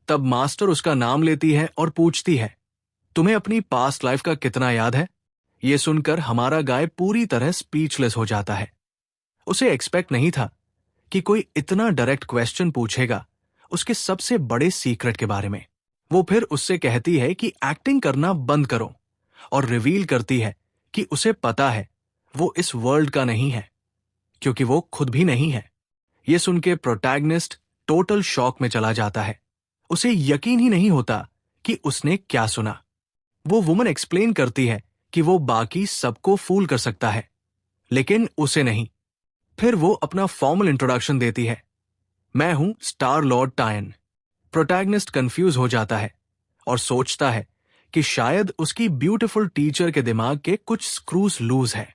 तब मास्टर उसका नाम लेती है और पूछती है, तुम्हें अपनी पास्ट लाइफ का कितना याद है? ये सुनकर हमारा गाय पूरी तरह स्पीचलेस हो जाता है। उसे एक्सपेक्ट नहीं था कि कोई इतना डायरेक्ट क्वेश्चन पूछेगा उसके सबसे बड़े सीक्रेट के बारे में। वो फिर उससे कहती है कि एक्टिंग करना बंद करो और रिवील करती है कि उसे पता है वो इस वर्ल्ड का नहीं है, क्योंकि वो खुद भी नहीं है। ये सुन के प्रोटैगनिस्ट टोटल शॉक में चला जाता है। उसे यकीन ही नहीं होता कि उसने क्या सुना। वो वुमन एक्सप्लेन करती है कि वो बाकी सबको फूल कर सकता है, लेकिन उसे नहीं। फिर वो अपना फॉर्मल इंट्रोडक्शन देती है, मैं हूं स्टार लॉर्ड टायन। प्रोटैगनिस्ट कंफ्यूज हो जाता है और सोचता है कि शायद उसकी ब्यूटीफुल टीचर के दिमाग के कुछ स्क्रूज लूज है।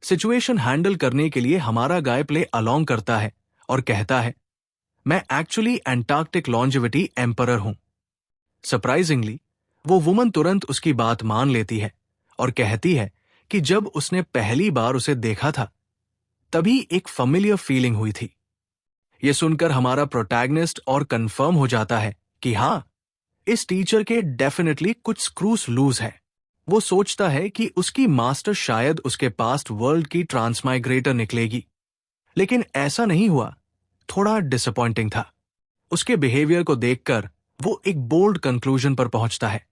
सिचुएशन हैंडल करने के लिए हमारा गाय प्ले अलोंग करता है और कहता है, मैं एक्चुअली एंटार्क्टिक लॉन्जेविटी एम्परर हूं। सरप्राइजिंगली वो वुमन तुरंत उसकी बात मान लेती है और कहती है कि जब उसने पहली बार उसे देखा था तभी एक फैमिलियर फीलिंग हुई थी। यह सुनकर हमारा प्रोटैगनिस्ट और कंफर्म हो जाता है कि हां, इस टीचर के डेफिनेटली कुछ स्क्रूज लूज है। वो सोचता है कि उसकी मास्टर शायद उसके पास्ट वर्ल्ड की ट्रांसमाइग्रेटर निकलेगी, लेकिन ऐसा नहीं हुआ। थोड़ा डिसअपॉइंटिंग था। उसके बिहेवियर को देखकर वो एक बोल्ड कंक्लूजन पर पहुंचता है।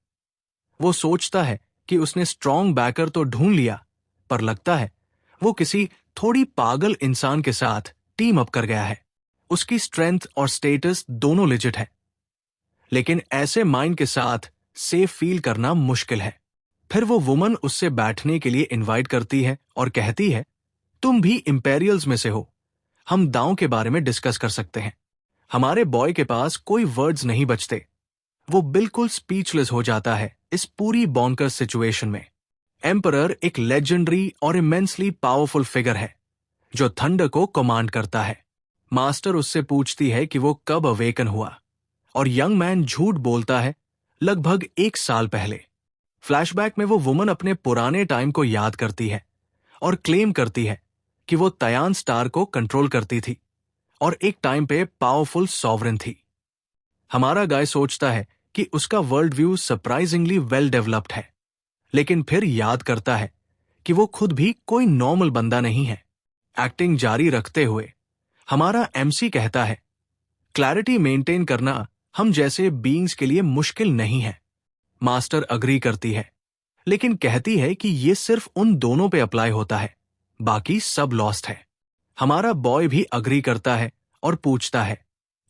वो सोचता है कि उसने स्ट्रॉन्ग बैकर तो ढूंढ लिया, पर लगता है वो किसी थोड़ी पागल इंसान के साथ टीम अप कर गया है। उसकी स्ट्रेंथ और स्टेटस दोनों लिजिट है, लेकिन ऐसे माइंड के साथ सेफ फील करना मुश्किल है। फिर वो वुमन उससे बैठने के लिए इनवाइट करती है और कहती है, तुम भी इंपेरियल्स में से हो, हम दांव के बारे में डिस्कस कर सकते हैं। हमारे बॉय के पास कोई वर्ड्स नहीं बचते। वो बिल्कुल स्पीचलेस हो जाता है इस पूरी बॉन्कर सिचुएशन में। एम्परर एक लेजेंडरी और इमेंसली पावरफुल फिगर है जो थंडर को कमांड करता है। मास्टर उससे पूछती है कि वो कब अवेकन हुआ, और यंग मैन झूठ बोलता है, लगभग 1 साल पहले। फ्लैशबैक में वो वुमन अपने पुराने टाइम को याद करती है और क्लेम करती है कि वो तयान स्टार को कंट्रोल करती थी और एक टाइम पे पावरफुल सॉवरेन थी। हमारा गाय सोचता है कि उसका world view surprisingly well developed है, लेकिन फिर याद करता है कि वो खुद भी कोई नॉर्मल बंदा नहीं है। एक्टिंग जारी रखते हुए हमारा एमसी कहता है, क्लैरिटी मेंटेन करना हम जैसे बीइंग्स के लिए मुश्किल नहीं है। मास्टर अग्री करती है, लेकिन कहती है कि ये सिर्फ उन दोनों पे अप्लाई होता है, बाकी सब लॉस्ट है। हमारा बॉय भी अग्री करता है और पूछता है,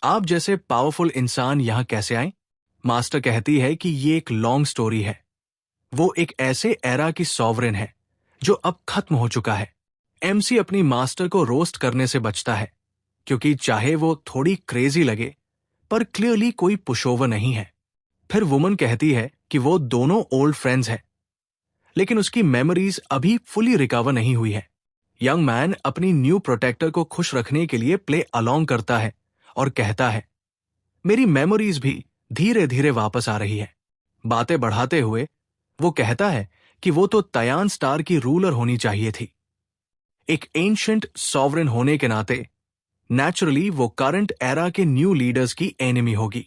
आप जैसे पावरफुल इंसान यहां कैसे आए? मास्टर कहती है कि ये एक लॉन्ग स्टोरी है। वो एक ऐसे एरा की सॉवरेन है जो अब खत्म हो चुका है। एमसी अपनी मास्टर को रोस्ट करने से बचता है, क्योंकि चाहे वो थोड़ी क्रेजी लगे, पर क्लियरली कोई पुशओवर नहीं है। फिर वुमन कहती है कि वो दोनों ओल्ड फ्रेंड्स हैं, लेकिन उसकी मेमोरीज अभी फुली रिकवर नहीं हुई है। यंग मैन अपनी न्यू प्रोटेक्टर को खुश रखने के लिए प्ले अलोंग करता है और कहता है, मेरी मेमोरीज भी धीरे धीरे वापस आ रही है। बातें बढ़ाते हुए वो कहता है कि वो तो तयान स्टार की रूलर होनी चाहिए थी। एक एंशिएंट सॉवरेन होने के नाते नेचुरली वो करंट एरा के न्यू लीडर्स की एनिमी होगी।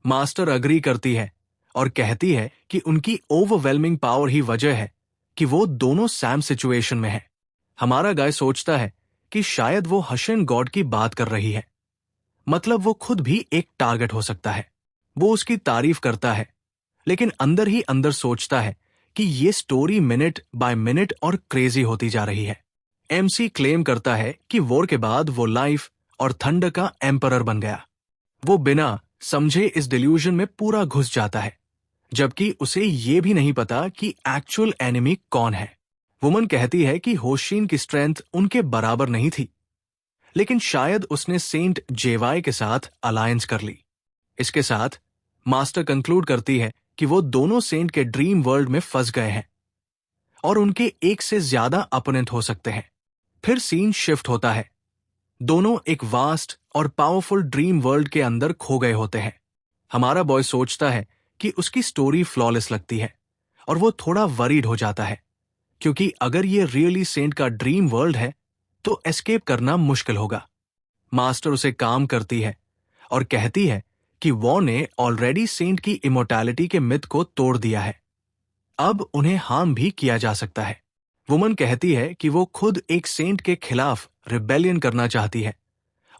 मास्टर अग्री करती है और कहती है कि उनकी ओवरवेलमिंग पावर ही वजह है कि वो दोनों सैम सिचुएशन में है। हमारा गाय सोचता है कि शायद वो हशन गॉड की बात कर रही है, मतलब वो खुद भी एक टारगेट हो सकता है। वो उसकी तारीफ करता है, लेकिन अंदर ही अंदर सोचता है कि ये स्टोरी मिनट बाय मिनट और क्रेजी होती जा रही है। एमसी क्लेम करता है कि वॉर के बाद वो लाइफ और थंडर का एम्परर बन गया। वो बिना समझे इस डिल्यूजन में पूरा घुस जाता है, जबकि उसे ये भी नहीं पता कि एक्चुअल एनिमी कौन है। वुमन कहती है कि होशिन की स्ट्रेंथ उनके बराबर नहीं थी, लेकिन शायद उसने सेंट जेवाई के साथ अलायंस कर ली। इसके साथ मास्टर कंक्लूड करती है कि वो दोनों सेंट के ड्रीम वर्ल्ड में फंस गए हैं और उनके एक से ज्यादा अपोनेंट हो सकते हैं। फिर सीन शिफ्ट होता है। दोनों एक वास्ट और पावरफुल ड्रीम वर्ल्ड के अंदर खो गए होते हैं। हमारा बॉय सोचता है कि उसकी स्टोरी फ्लॉलेस लगती है और वो थोड़ा वरीड हो जाता है, क्योंकि अगर ये रियली सेंट का ड्रीम वर्ल्ड है तो एस्केप करना मुश्किल होगा। मास्टर उसे काम करती है और कहती है कि वॉ ने ऑलरेडी सेंट की इमोर्टैलिटी के मिथ को तोड़ दिया है, अब उन्हें हार्म भी किया जा सकता है। वुमन कहती है कि वो खुद एक सेंट के खिलाफ रिबेलियन करना चाहती है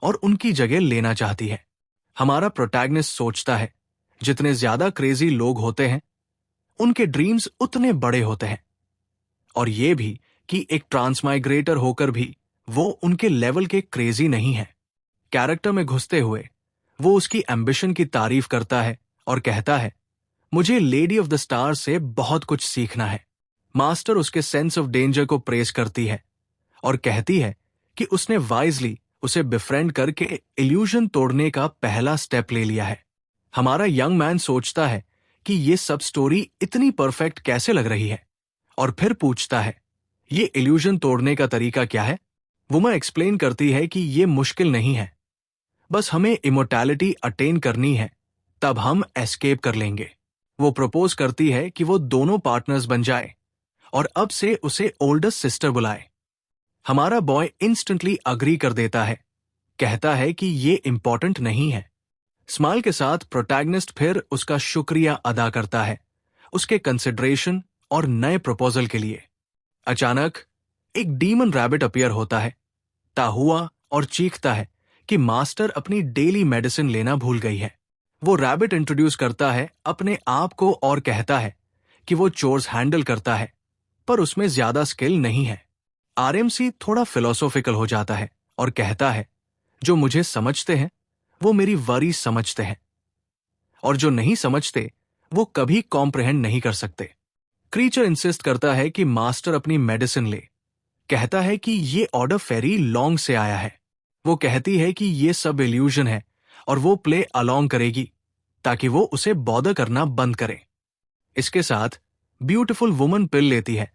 और उनकी जगह लेना चाहती है। हमारा प्रोटैगनिस्ट सोचता है, जितने ज्यादा क्रेजी लोग होते हैं उनके ड्रीम्स उतने बड़े होते हैं, और ये भी कि एक ट्रांसमाइग्रेटर होकर भी वो उनके लेवल के क्रेजी नहीं है। कैरेक्टर में घुसते हुए वो उसकी एम्बिशन की तारीफ करता है और कहता है, मुझे लेडी ऑफ द स्टार से बहुत कुछ सीखना है। मास्टर उसके सेंस ऑफ डेंजर को प्रेस करती है और कहती है कि उसने वाइजली उसे बिफ्रेंड करके इल्यूजन तोड़ने का पहला स्टेप ले लिया है। हमारा यंग मैन सोचता है कि ये सब स्टोरी इतनी परफेक्ट कैसे लग रही है, और फिर पूछता है, ये इल्यूजन तोड़ने का तरीका क्या है? वुमन एक्सप्लेन करती है कि ये मुश्किल नहीं है, बस हमें इमोर्टैलिटी अटेन करनी है, तब हम एस्केप कर लेंगे। वो प्रपोज करती है कि वो दोनों पार्टनर्स बन जाए और अब से उसे ओल्डेस्ट सिस्टर बुलाए। हमारा बॉय इंस्टेंटली अग्री कर देता है, कहता है कि ये इंपॉर्टेंट नहीं है। स्माइल के साथ प्रोटैगनिस्ट फिर उसका शुक्रिया अदा करता है उसके कंसिडरेशन और नए प्रपोजल के लिए। अचानक एक डीमन रैबिट अपीयर होता है, ताहुआ, और चीखता है कि मास्टर अपनी डेली मेडिसिन लेना भूल गई है। वो रैबिट इंट्रोड्यूस करता है अपने आप को और कहता है कि वो चोर्स हैंडल करता है, पर उसमें ज्यादा स्किल नहीं है। आरएमसी थोड़ा फिलोसॉफिकल हो जाता है और कहता है, जो मुझे समझते हैं वो मेरी वरी समझते हैं, और जो नहीं समझते वो कभी कॉम्प्रिहेंड नहीं कर सकते। क्रीचर इंसिस्ट करता है कि मास्टर अपनी मेडिसिन ले, कहता है कि ये ऑर्डर फेरी लॉन्ग से आया है। वो कहती है कि ये सब इल्यूजन है और वो प्ले अलोंग करेगी ताकि वो उसे बॉदर करना बंद करे। इसके साथ ब्यूटीफुल वुमन पिल लेती है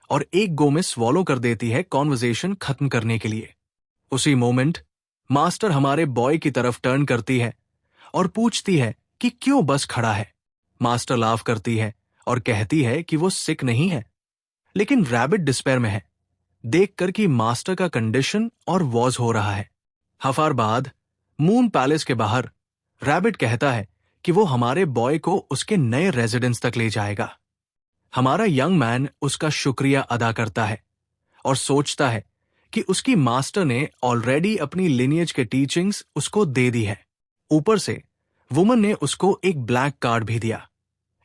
और एक गो में स्वॉलो कर देती है कॉन्वर्सेशन खत्म करने के लिए। उसी मोमेंट मास्टर हमारे बॉय की तरफ टर्न करती है और पूछती है कि क्यों बस खड़ा है। मास्टर लाफ करती है और कहती है कि वो सिक नहीं है, लेकिन रैबिट डिस्पेयर में है, देखकर कि मास्टर का कंडीशन और वॉज हो रहा है। हफार बाद मून पैलेस के बाहर रैबिट कहता है कि वो हमारे बॉय को उसके नए रेजिडेंस तक ले जाएगा। हमारा यंग मैन उसका शुक्रिया अदा करता है और सोचता है कि उसकी मास्टर ने ऑलरेडी अपनी लिनियज के टीचिंग्स उसको दे दी है। ऊपर से वुमन ने उसको एक ब्लैक कार्ड भी दिया,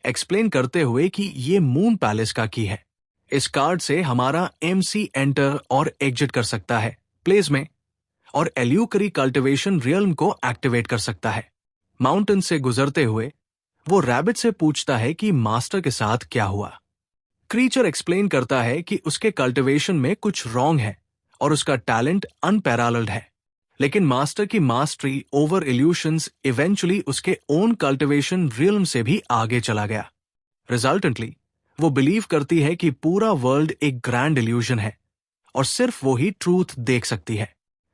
एक्सप्लेन करते हुए कि ये मून पैलेस का की है। इस कार्ड से हमारा एमसी एंटर और एग्जिट कर सकता है प्लेस में, और एल्यूकरी कल्टिवेशन रियल्म को एक्टिवेट कर सकता है। माउंटेन से गुजरते हुए वो रैबिट से पूछता है कि मास्टर के साथ क्या हुआ। क्रीचर एक्सप्लेन करता है कि उसके कल्टिवेशन में कुछ रॉन्ग है और उसका टैलेंट अनपैरालल्ड है, लेकिन मास्टर की मास्टरी ओवर इल्यूशंस इवेंचुअली उसके ओन कल्टिवेशन रियल्म से भी आगे चला गया। रिजल्टेंटली वो बिलीव करती है कि पूरा वर्ल्ड एक ग्रैंड इल्यूजन है और सिर्फ वो ही ट्रूथ देख सकती है।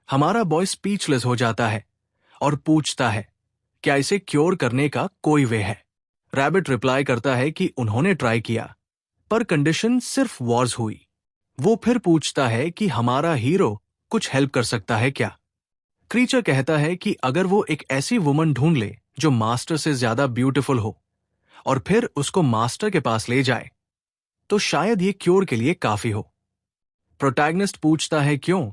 हमारा बॉय स्पीचलेस हो जाता है और पूछता है, क्या इसे क्योर करने का कोई वे है? रैबिट रिप्लाई करता है कि उन्होंने ट्राई किया, पर कंडीशन सिर्फ वॉर्स हुई। वो फिर पूछता है कि हमारा हीरो कुछ हेल्प कर सकता है क्या? क्रीचर कहता है कि अगर वो एक ऐसी वुमन ढूंढ ले जो मास्टर से ज्यादा ब्यूटीफुल हो और फिर उसको मास्टर के पास ले जाए, तो शायद ये क्योर के लिए काफी हो। प्रोटैगनिस्ट पूछता है क्यों,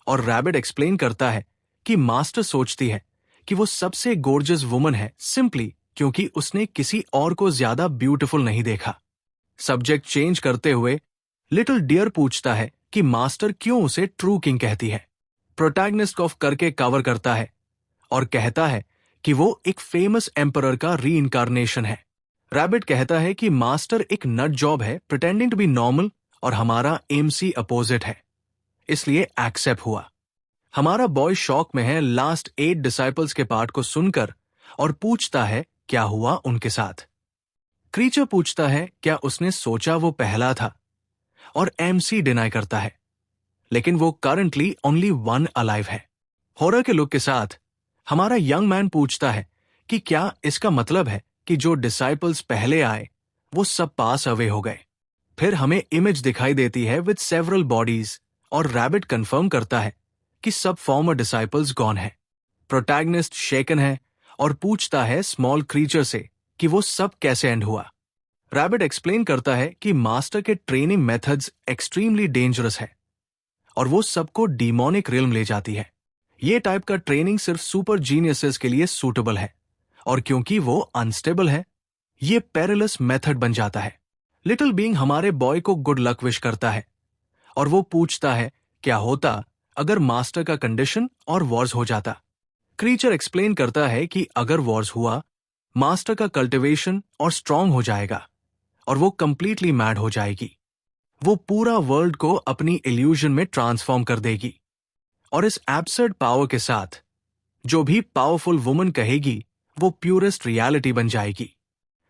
और रैबिट एक्सप्लेन करता है कि मास्टर सोचती है कि वो सबसे गॉर्जियस वुमन है सिंपली क्योंकि उसने किसी और को ज्यादा ब्यूटीफुल नहीं देखा। सब्जेक्ट चेंज करते हुए लिटिल डियर पूछता है कि मास्टर क्यों उसे ट्रू किंग कहती है। प्रोटैगनिस्ट ऑफ करके कवर करता है और कहता है कि वो एक फेमस एम्परर का रीइंकारनेशन है। रैबिट कहता है कि मास्टर एक नट जॉब है प्रिटेंडिंग टू बी नॉर्मल और हमारा एमसी अपोजिट है, इसलिए एक्सेप्ट हुआ। हमारा बॉय शॉक में है लास्ट 8 डिसाइपल्स के पार्ट को सुनकर और पूछता है क्या हुआ उनके साथ। क्रीचर पूछता है क्या उसने सोचा वो पहला था, और एमसी डिनाई करता है, लेकिन वो करंटली ओनली 1 अलाइव है। हॉरर के लुक के साथ हमारा यंग मैन पूछता है कि क्या इसका मतलब है कि जो डिसाइपल्स पहले आए वो सब पास अवे हो गए। फिर हमें इमेज दिखाई देती है विद सेवरल बॉडीज और रैबिट कंफर्म करता है कि सब फॉर्मर डिसाइपल्स गॉन है। प्रोटैगनिस्ट शेकन है और पूछता है स्मॉल क्रीचर से कि वो सब कैसे एंड हुआ। रैबिट एक्सप्लेन करता है कि मास्टर के ट्रेनिंग मेथड्स एक्सट्रीमली डेंजरस है और वो सबको डीमोनिक रिल्म ले जाती है। ये टाइप का ट्रेनिंग सिर्फ सुपर जीनियसेस के लिए सूटेबल है और क्योंकि वो अनस्टेबल है, ये पेरिलस मेथड बन जाता है। लिटिल बीइंग हमारे बॉय को गुड लक विश करता है और वो पूछता है क्या होता अगर मास्टर का कंडीशन और वॉर्स हो जाता। क्रीचर एक्सप्लेन करता है कि अगर वॉर्स हुआ, मास्टर का कल्टिवेशन और स्ट्रांग हो जाएगा और वो कंप्लीटली मैड हो जाएगी। वो पूरा वर्ल्ड को अपनी इल्यूजन में ट्रांसफॉर्म कर देगी और इस एब्सर्ड पावर के साथ जो भी पावरफुल वुमन कहेगी वो प्यूरेस्ट रियलिटी बन जाएगी।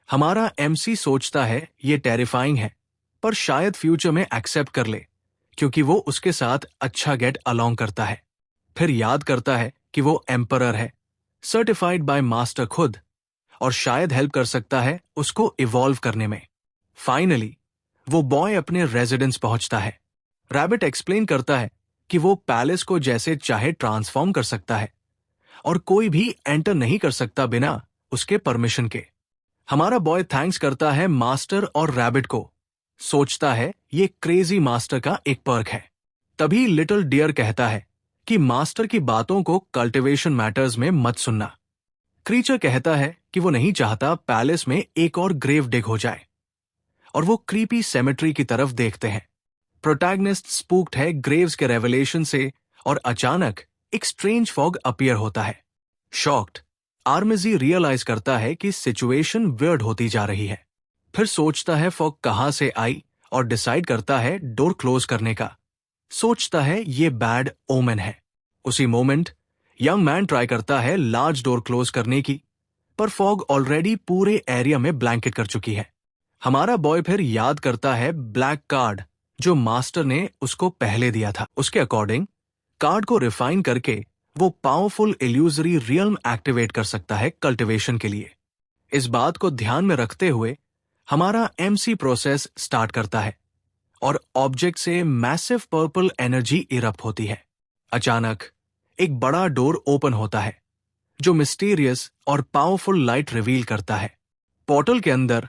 हमारा एमसी सोचता है ये टेरिफाइंग है, पर शायद फ्यूचर में एक्सेप्ट कर ले क्योंकि वो उसके साथ अच्छा गेट अलोंग करता है। फिर याद करता है कि वो एम्परर है, सर्टिफाइड बाय मास्टर खुद, और शायद हेल्प कर सकता है उसको इवॉल्व करने में। फाइनली वो बॉय अपने रेजिडेंस पहुंचता है। रैबिट एक्सप्लेन करता है कि वो पैलेस को जैसे चाहे ट्रांसफॉर्म कर सकता है और कोई भी एंटर नहीं कर सकता बिना उसके परमिशन के। हमारा बॉय थैंक्स करता है मास्टर और रैबिट को, सोचता है ये क्रेजी मास्टर का एक पर्क है। तभी लिटिल डियर कहता है कि मास्टर की बातों को कल्टिवेशन मैटर्स में मत सुनना। क्रीचर कहता है कि वो नहीं चाहता पैलेस में एक और ग्रेव डिग हो जाए, और वो क्रीपी सेमेट्री की तरफ देखते हैं। प्रोटैगनिस्ट स्पूक्ड है ग्रेव्स के रेवलेशन से और अचानक एक स्ट्रेंज फॉग अपीयर होता है। शॉक्ड आर्मिजी रियलाइज करता है कि सिचुएशन वियर्ड होती जा रही है। फिर सोचता है फॉग कहां से आई और डिसाइड करता है डोर क्लोज करने का। सोचता है ये बैड ओमेन है। उसी मोमेंट यंग मैन ट्राई करता है लार्ज डोर क्लोज करने की, पर फॉग ऑलरेडी पूरे एरिया में ब्लैंकेट कर चुकी है। हमारा बॉय फिर याद करता है ब्लैक कार्ड जो मास्टर ने उसको पहले दिया था। उसके अकॉर्डिंग कार्ड को रिफाइन करके वो पावरफुल इल्यूजरी रियल्म एक्टिवेट कर सकता है कल्टिवेशन के लिए। इस बात को ध्यान में रखते हुए हमारा एमसी प्रोसेस स्टार्ट करता है और ऑब्जेक्ट से मैसिव पर्पल एनर्जी इरप्ट होती है। अचानक एक बड़ा डोर ओपन होता है जो मिस्टीरियस और पावरफुल लाइट रिवील करता है। पोर्टल के अंदर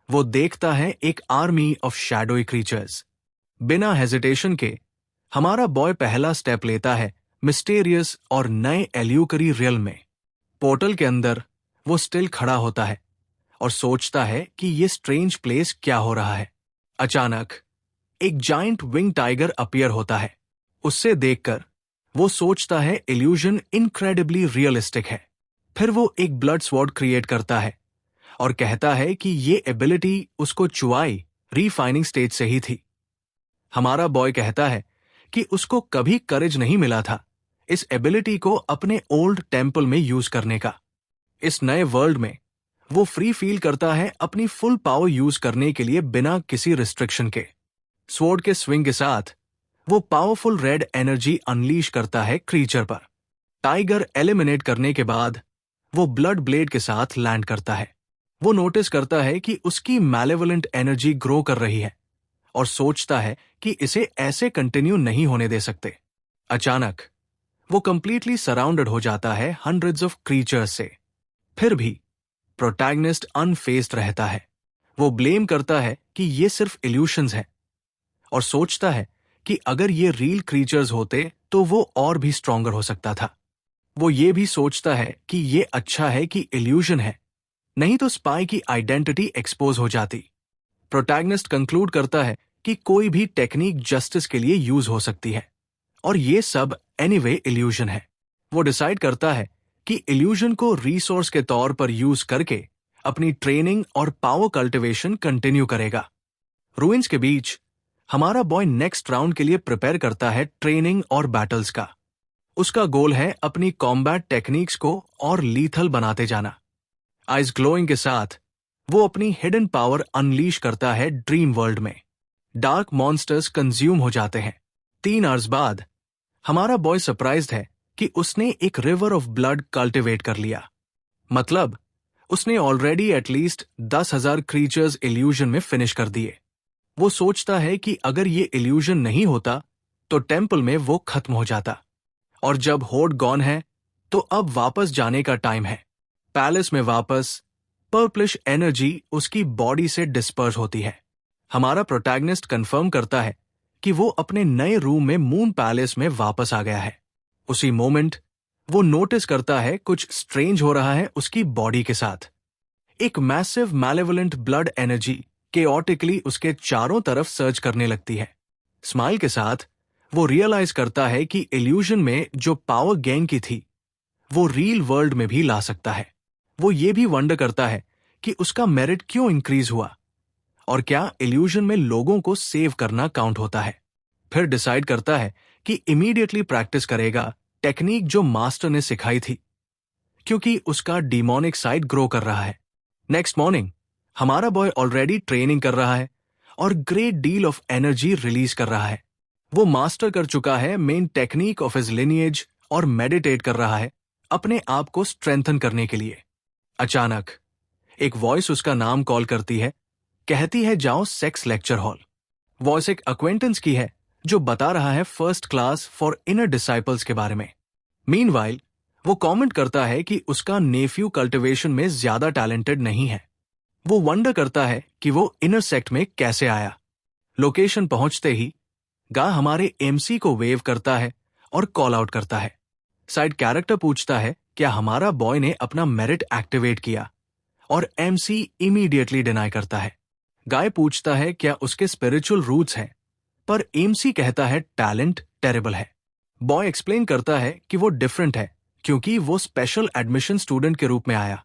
वो देखता है एक आर्मी ऑफ शैडोई क्रीचर्स। बिना हेजिटेशन के हमारा बॉय पहला स्टेप लेता है मिस्टीरियस और नए एल्यूकरी रियल में। पोर्टल के अंदर वो स्टिल खड़ा होता है और सोचता है कि ये स्ट्रेंज प्लेस क्या हो रहा है। अचानक एक जाइंट विंग टाइगर अपीयर होता है। उससे देखकर वो सोचता है इल्यूजन इनक्रेडिबली रियलिस्टिक है। फिर वो एक ब्लड स्वॉर्ड क्रिएट करता है और कहता है कि ये एबिलिटी उसको चुआई रीफाइनिंग स्टेज से ही थी। हमारा बॉय कहता है कि उसको कभी करेज नहीं मिला था इस एबिलिटी को अपने ओल्ड टेम्पल में यूज करने का। इस नए वर्ल्ड में वो फ्री फील करता है अपनी फुल पावर यूज करने के लिए बिना किसी रिस्ट्रिक्शन के। स्वॉर्ड के स्विंग के साथ वो पावरफुल रेड एनर्जी अनलीश करता है क्रीचर पर। टाइगर एलिमिनेट करने के बाद वो ब्लड ब्लेड के साथ लैंड करता है। वो नोटिस करता है कि उसकी मैलेवोलेंट एनर्जी ग्रो कर रही है और सोचता है कि इसे ऐसे कंटिन्यू नहीं होने दे सकते। अचानक वो कंप्लीटली सराउंडेड हो जाता है हंड्रेड्स ऑफ क्रीचर्स से। फिर भी प्रोटैगनिस्ट अनफेस्ड रहता है। वो ब्लेम करता है कि ये सिर्फ इल्यूशंस हैं और सोचता है कि अगर ये रियल क्रीचर्स होते तो वो और भी स्ट्रॉन्गर हो सकता था। वो ये भी सोचता है कि ये अच्छा है कि इल्यूजन है, नहीं तो स्पाई की आइडेंटिटी एक्सपोज हो जाती। प्रोटैगनिस्ट कंक्लूड करता है कि कोई भी टेक्निक जस्टिस के लिए यूज हो सकती है और ये सब एनीवे इल्यूजन है। वो डिसाइड करता है कि इल्यूजन को रिसोर्स के तौर पर यूज करके अपनी ट्रेनिंग और पावर कल्टिवेशन कंटिन्यू करेगा। रूइंस के बीच हमारा बॉय नेक्स्ट राउंड के लिए प्रिपेयर करता है ट्रेनिंग और बैटल्स का। उसका गोल है अपनी कॉम्बैट टेक्निक्स को और लीथल बनाते जाना। आइज ग्लोइंग के साथ वो अपनी हिडन पावर अनलीश करता है ड्रीम वर्ल्ड में। डार्क मॉन्स्टर्स कंज्यूम हो जाते हैं। 3 आवर्स बाद हमारा बॉय सरप्राइज्ड है कि उसने एक रिवर ऑफ ब्लड कल्टिवेट कर लिया। मतलब उसने ऑलरेडी एटलीस्ट 10,000 क्रीचर्स इल्यूजन में फिनिश कर दिए। वो सोचता है कि अगर ये इल्यूजन नहीं होता तो टेम्पल में वो खत्म हो जाता, और जब होड गॉन है तो अब वापस जाने का टाइम है। पैलेस में वापस पर्पलिश एनर्जी उसकी बॉडी से डिस्पर्स होती है। हमारा प्रोटैगनिस्ट कंफर्म करता है कि वो अपने नए रूम में मून पैलेस में वापस आ गया है। उसी मोमेंट वो नोटिस करता है कुछ स्ट्रेंज हो रहा है उसकी बॉडी के साथ। एक मैसिव मैलेवोलेंट ब्लड एनर्जी केओटिकली उसके चारों तरफ सर्च करने लगती है। स्माइल के साथ वो रियलाइज करता है कि इल्यूजन में जो पावर गेन की थी वो रियल वर्ल्ड में भी ला सकता है। वो ये भी वंडर करता है कि उसका मेरिट क्यों इंक्रीज हुआ और क्या इल्यूजन में लोगों को सेव करना काउंट होता है। फिर डिसाइड करता है कि इमीडिएटली प्रैक्टिस करेगा टेक्निक जो मास्टर ने सिखाई थी, क्योंकि उसका डिमोनिक साइड ग्रो कर रहा है। नेक्स्ट मॉर्निंग हमारा बॉय ऑलरेडी ट्रेनिंग कर रहा है और great deal of energy release कर रहा है। वो मास्टर कर चुका है main technique of his lineage और मेडिटेट कर रहा है अपने आप को स्ट्रेंथन करने के लिए। अचानक एक वॉइस उसका नाम कॉल करती है, कहती है जाओ सेक्स लेक्चर हॉल। वॉइस एक अक्वेंटेंस की है जो बता रहा है first class for inner disciples के बारे में। मीनवाइल वो कमेंट करता है कि उसका नेफ्यू कल्टिवेशन में ज्यादा टैलेंटेड नहीं है। वो वंडर करता है कि वो इनर सेक्ट में कैसे आया। लोकेशन पहुंचते ही गा हमारे एमसी को वेव करता है और कॉल आउट करता है। साइड कैरेक्टर पूछता है क्या हमारा बॉय ने अपना मेरिट एक्टिवेट किया, और एमसी इमीडिएटली डिनाई करता है। गाय पूछता है क्या उसके स्पिरिचुअल रूट्स हैं, पर एमसी कहता है टैलेंट टेरेबल है। बॉय एक्सप्लेन करता है कि वो डिफरेंट है क्योंकि वो स्पेशल एडमिशन स्टूडेंट के रूप में आया।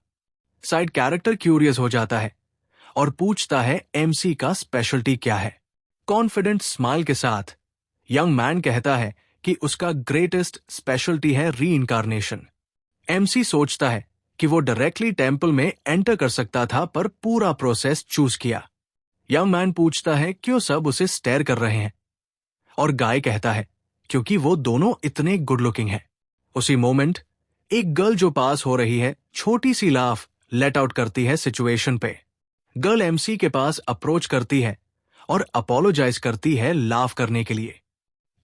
साइड कैरेक्टर क्यूरियस हो जाता है और पूछता है एमसी का स्पेशलिटी क्या है। कॉन्फिडेंट स्माइल के साथ यंग मैन कहता है कि उसका ग्रेटेस्ट स्पेशलिटी है रीइंकारनेशन। एमसी सोचता है कि वो डायरेक्टली टेम्पल में एंटर कर सकता था, पर पूरा प्रोसेस चूज किया। यंग मैन पूछता है क्यों सब उसे स्टेयर कर रहे हैं, और गाय कहता है क्योंकि वो दोनों इतने गुड लुकिंग हैं। उसी मोमेंट एक गर्ल जो पास हो रही है छोटी सी लाफ लेट आउट करती है सिचुएशन पे। गर्ल एमसी के पास अप्रोच करती है और अपोलोजाइज करती है लाफ करने के लिए।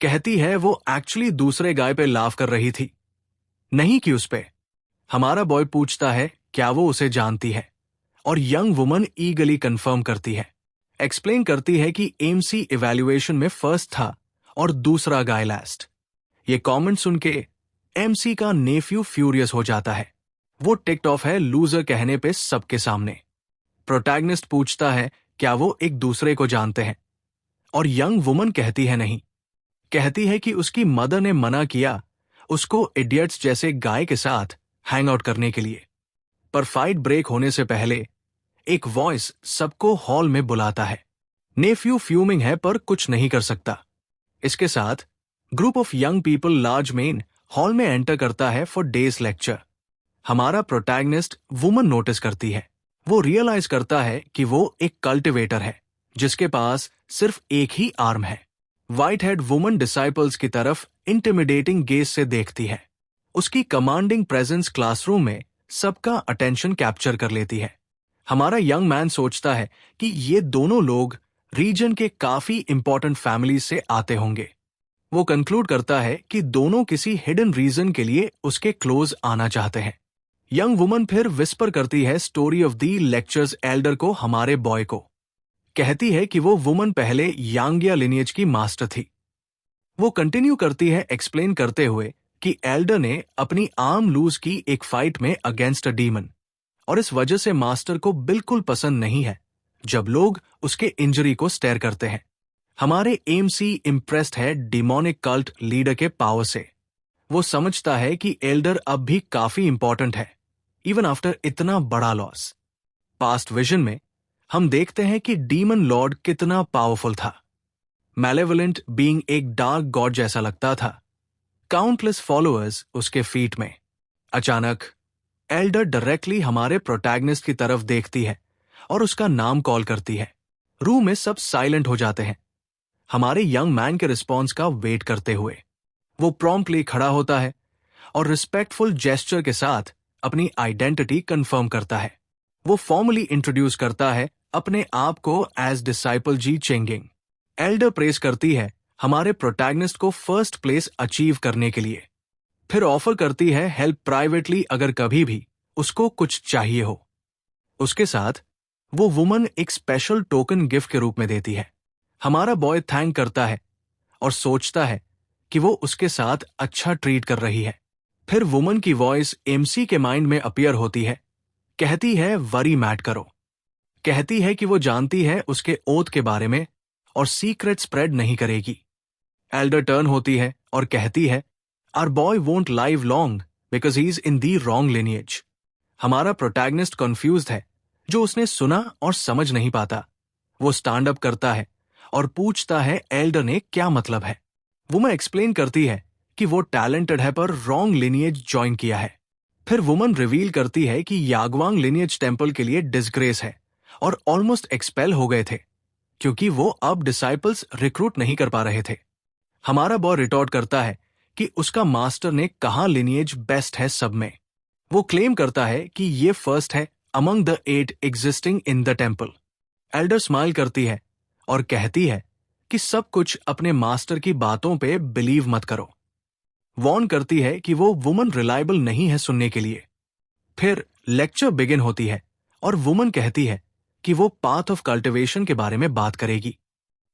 कहती है वो एक्चुअली दूसरे गाय पे लाफ कर रही थी, नहीं कि उस पे। हमारा बॉय पूछता है क्या वो उसे जानती है, और यंग वुमन ईगली कंफर्म करती है। एक्सप्लेन करती है कि एमसी इवैल्यूएशन में फर्स्ट था और दूसरा गाय लास्ट। ये कमेंट सुन के एमसी का नेफ्यू फ्यूरियस हो जाता है। वो टिक्ड ऑफ है लूजर कहने पे सबके सामने। प्रोटैगनिस्ट पूछता है क्या वो एक दूसरे को जानते हैं, और यंग वुमन कहती है नहीं। कहती है कि उसकी मदर ने मना किया उसको इडियट्स जैसे गाय के साथ हैंग आउट करने के लिए। पर फाइट ब्रेक होने से पहले एक वॉइस सबको हॉल में बुलाता है। नेफ्यू फ्यूमिंग है पर कुछ नहीं कर सकता। इसके साथ group of young people large main hall में एंटर करता है फॉर डेज लेक्चर। हमारा प्रोटैगनिस्ट वुमन नोटिस करती है। वो रियलाइज करता है कि वो एक कल्टिवेटर है जिसके पास सिर्फ एक ही आर्म है। व्हाइट हेड वुमन डिसाइपल्स की तरफ इंटिमिडेटिंग गेज से देखती है। उसकी कमांडिंग प्रेजेंस क्लासरूम में सबका अटेंशन कैप्चर कर लेती है। हमारा यंग मैन सोचता है कि ये दोनों लोग रीजन के काफी इंपॉर्टेंट फैमिली से आते होंगे। वो कंक्लूड करता है कि दोनों किसी हिडन रीजन के लिए उसके क्लोज आना चाहते हैं। यंग वुमन फिर विस्पर करती है story of the lectures Elder को हमारे बॉय को। कहती है कि वो वुमन पहले यांगिया लिनिएज की मास्टर थी। वो कंटिन्यू करती है एक्सप्लेन करते हुए कि एल्डर ने अपनी आर्म लूज की एक फाइट में अगेंस्ट अ डीमन, और इस वजह से मास्टर को बिल्कुल पसंद नहीं है जब लोग उसके इंजरी को स्टेयर करते हैं। हमारे एमसी इम्प्रेस्ड है डिमोनिक कल्ट लीडर के पावर से। वो समझता है कि एल्डर अब भी काफी इंपॉर्टेंट है, इवन आफ्टर इतना बड़ा लॉस। पास्ट विजन में हम देखते हैं कि डीमन लॉर्ड कितना पावरफुल था। मैलेवोलेंट बीइंग एक डार्क गॉड जैसा लगता था, काउंटलेस फॉलोअर्स उसके फीट में। अचानक एल्डर डायरेक्टली हमारे प्रोटैगनिस्ट की तरफ देखती है और उसका नाम कॉल करती है। रूम में सब साइलेंट हो जाते हैं, हमारे यंग मैन के रिस्पॉन्स का वेट करते हुए। वो प्रॉम्प्टली खड़ा होता है और रिस्पेक्टफुल जेस्चर के साथ अपनी आइडेंटिटी कंफर्म करता है। वो फॉर्मली इंट्रोड्यूस करता है अपने आप को एज डिसाइपल जी चेंगिंग। एल्डर प्रेस करती है हमारे प्रोटैगनिस्ट को फर्स्ट प्लेस अचीव करने के लिए, फिर ऑफर करती है हेल्प प्राइवेटली अगर कभी भी उसको कुछ चाहिए हो। उसके साथ वो वुमन एक स्पेशल टोकन गिफ्ट के रूप में देती है। हमारा बॉय थैंक करता है और सोचता है कि वो उसके साथ अच्छा ट्रीट कर रही है। फिर वुमन की वॉइस एमसी के माइंड में अपीयर होती है, कहती है वरी मैट करो। कहती है कि वो जानती है उसके ओथ के बारे में और सीक्रेट स्प्रेड नहीं करेगी। एल्डर टर्न होती है और कहती है our boy won't live long because he is in the wrong lineage. हमारा प्रोटैगनिस्ट कंफ्यूज्ड है, जो उसने सुना और समझ नहीं पाता। वो स्टैंड अप करता है और पूछता है एल्डर ने क्या मतलब है। वुमन एक्सप्लेन करती है कि वो टैलेंटेड है पर रॉन्ग लिनिएज ज्वाइन किया है। फिर वुमन रिवील करती है कि यागवांग लिनिएज टेंपल के लिए डिसग्रेस है और ऑलमोस्ट एक्सपेल हो गए थे क्योंकि वो अब डिसाइपल्स रिक्रूट नहीं कर पा रहे थे। हमारा बॉय रिटॉर्ट करता है कि उसका मास्टर ने कहा लिनिएज बेस्ट है सब में। वो क्लेम करता है कि ये फर्स्ट है among the 8 existing in the temple. Elder smile करती है और कहती है कि सब कुछ अपने मास्टर की बातों पे बिलीव मत करो। वॉर्न करती है कि वो वुमन रिलायबल नहीं है सुनने के लिए। फिर लेक्चर बिगिन होती है और वुमन कहती है कि वो पाथ ऑफ कल्टिवेशन के बारे में बात करेगी।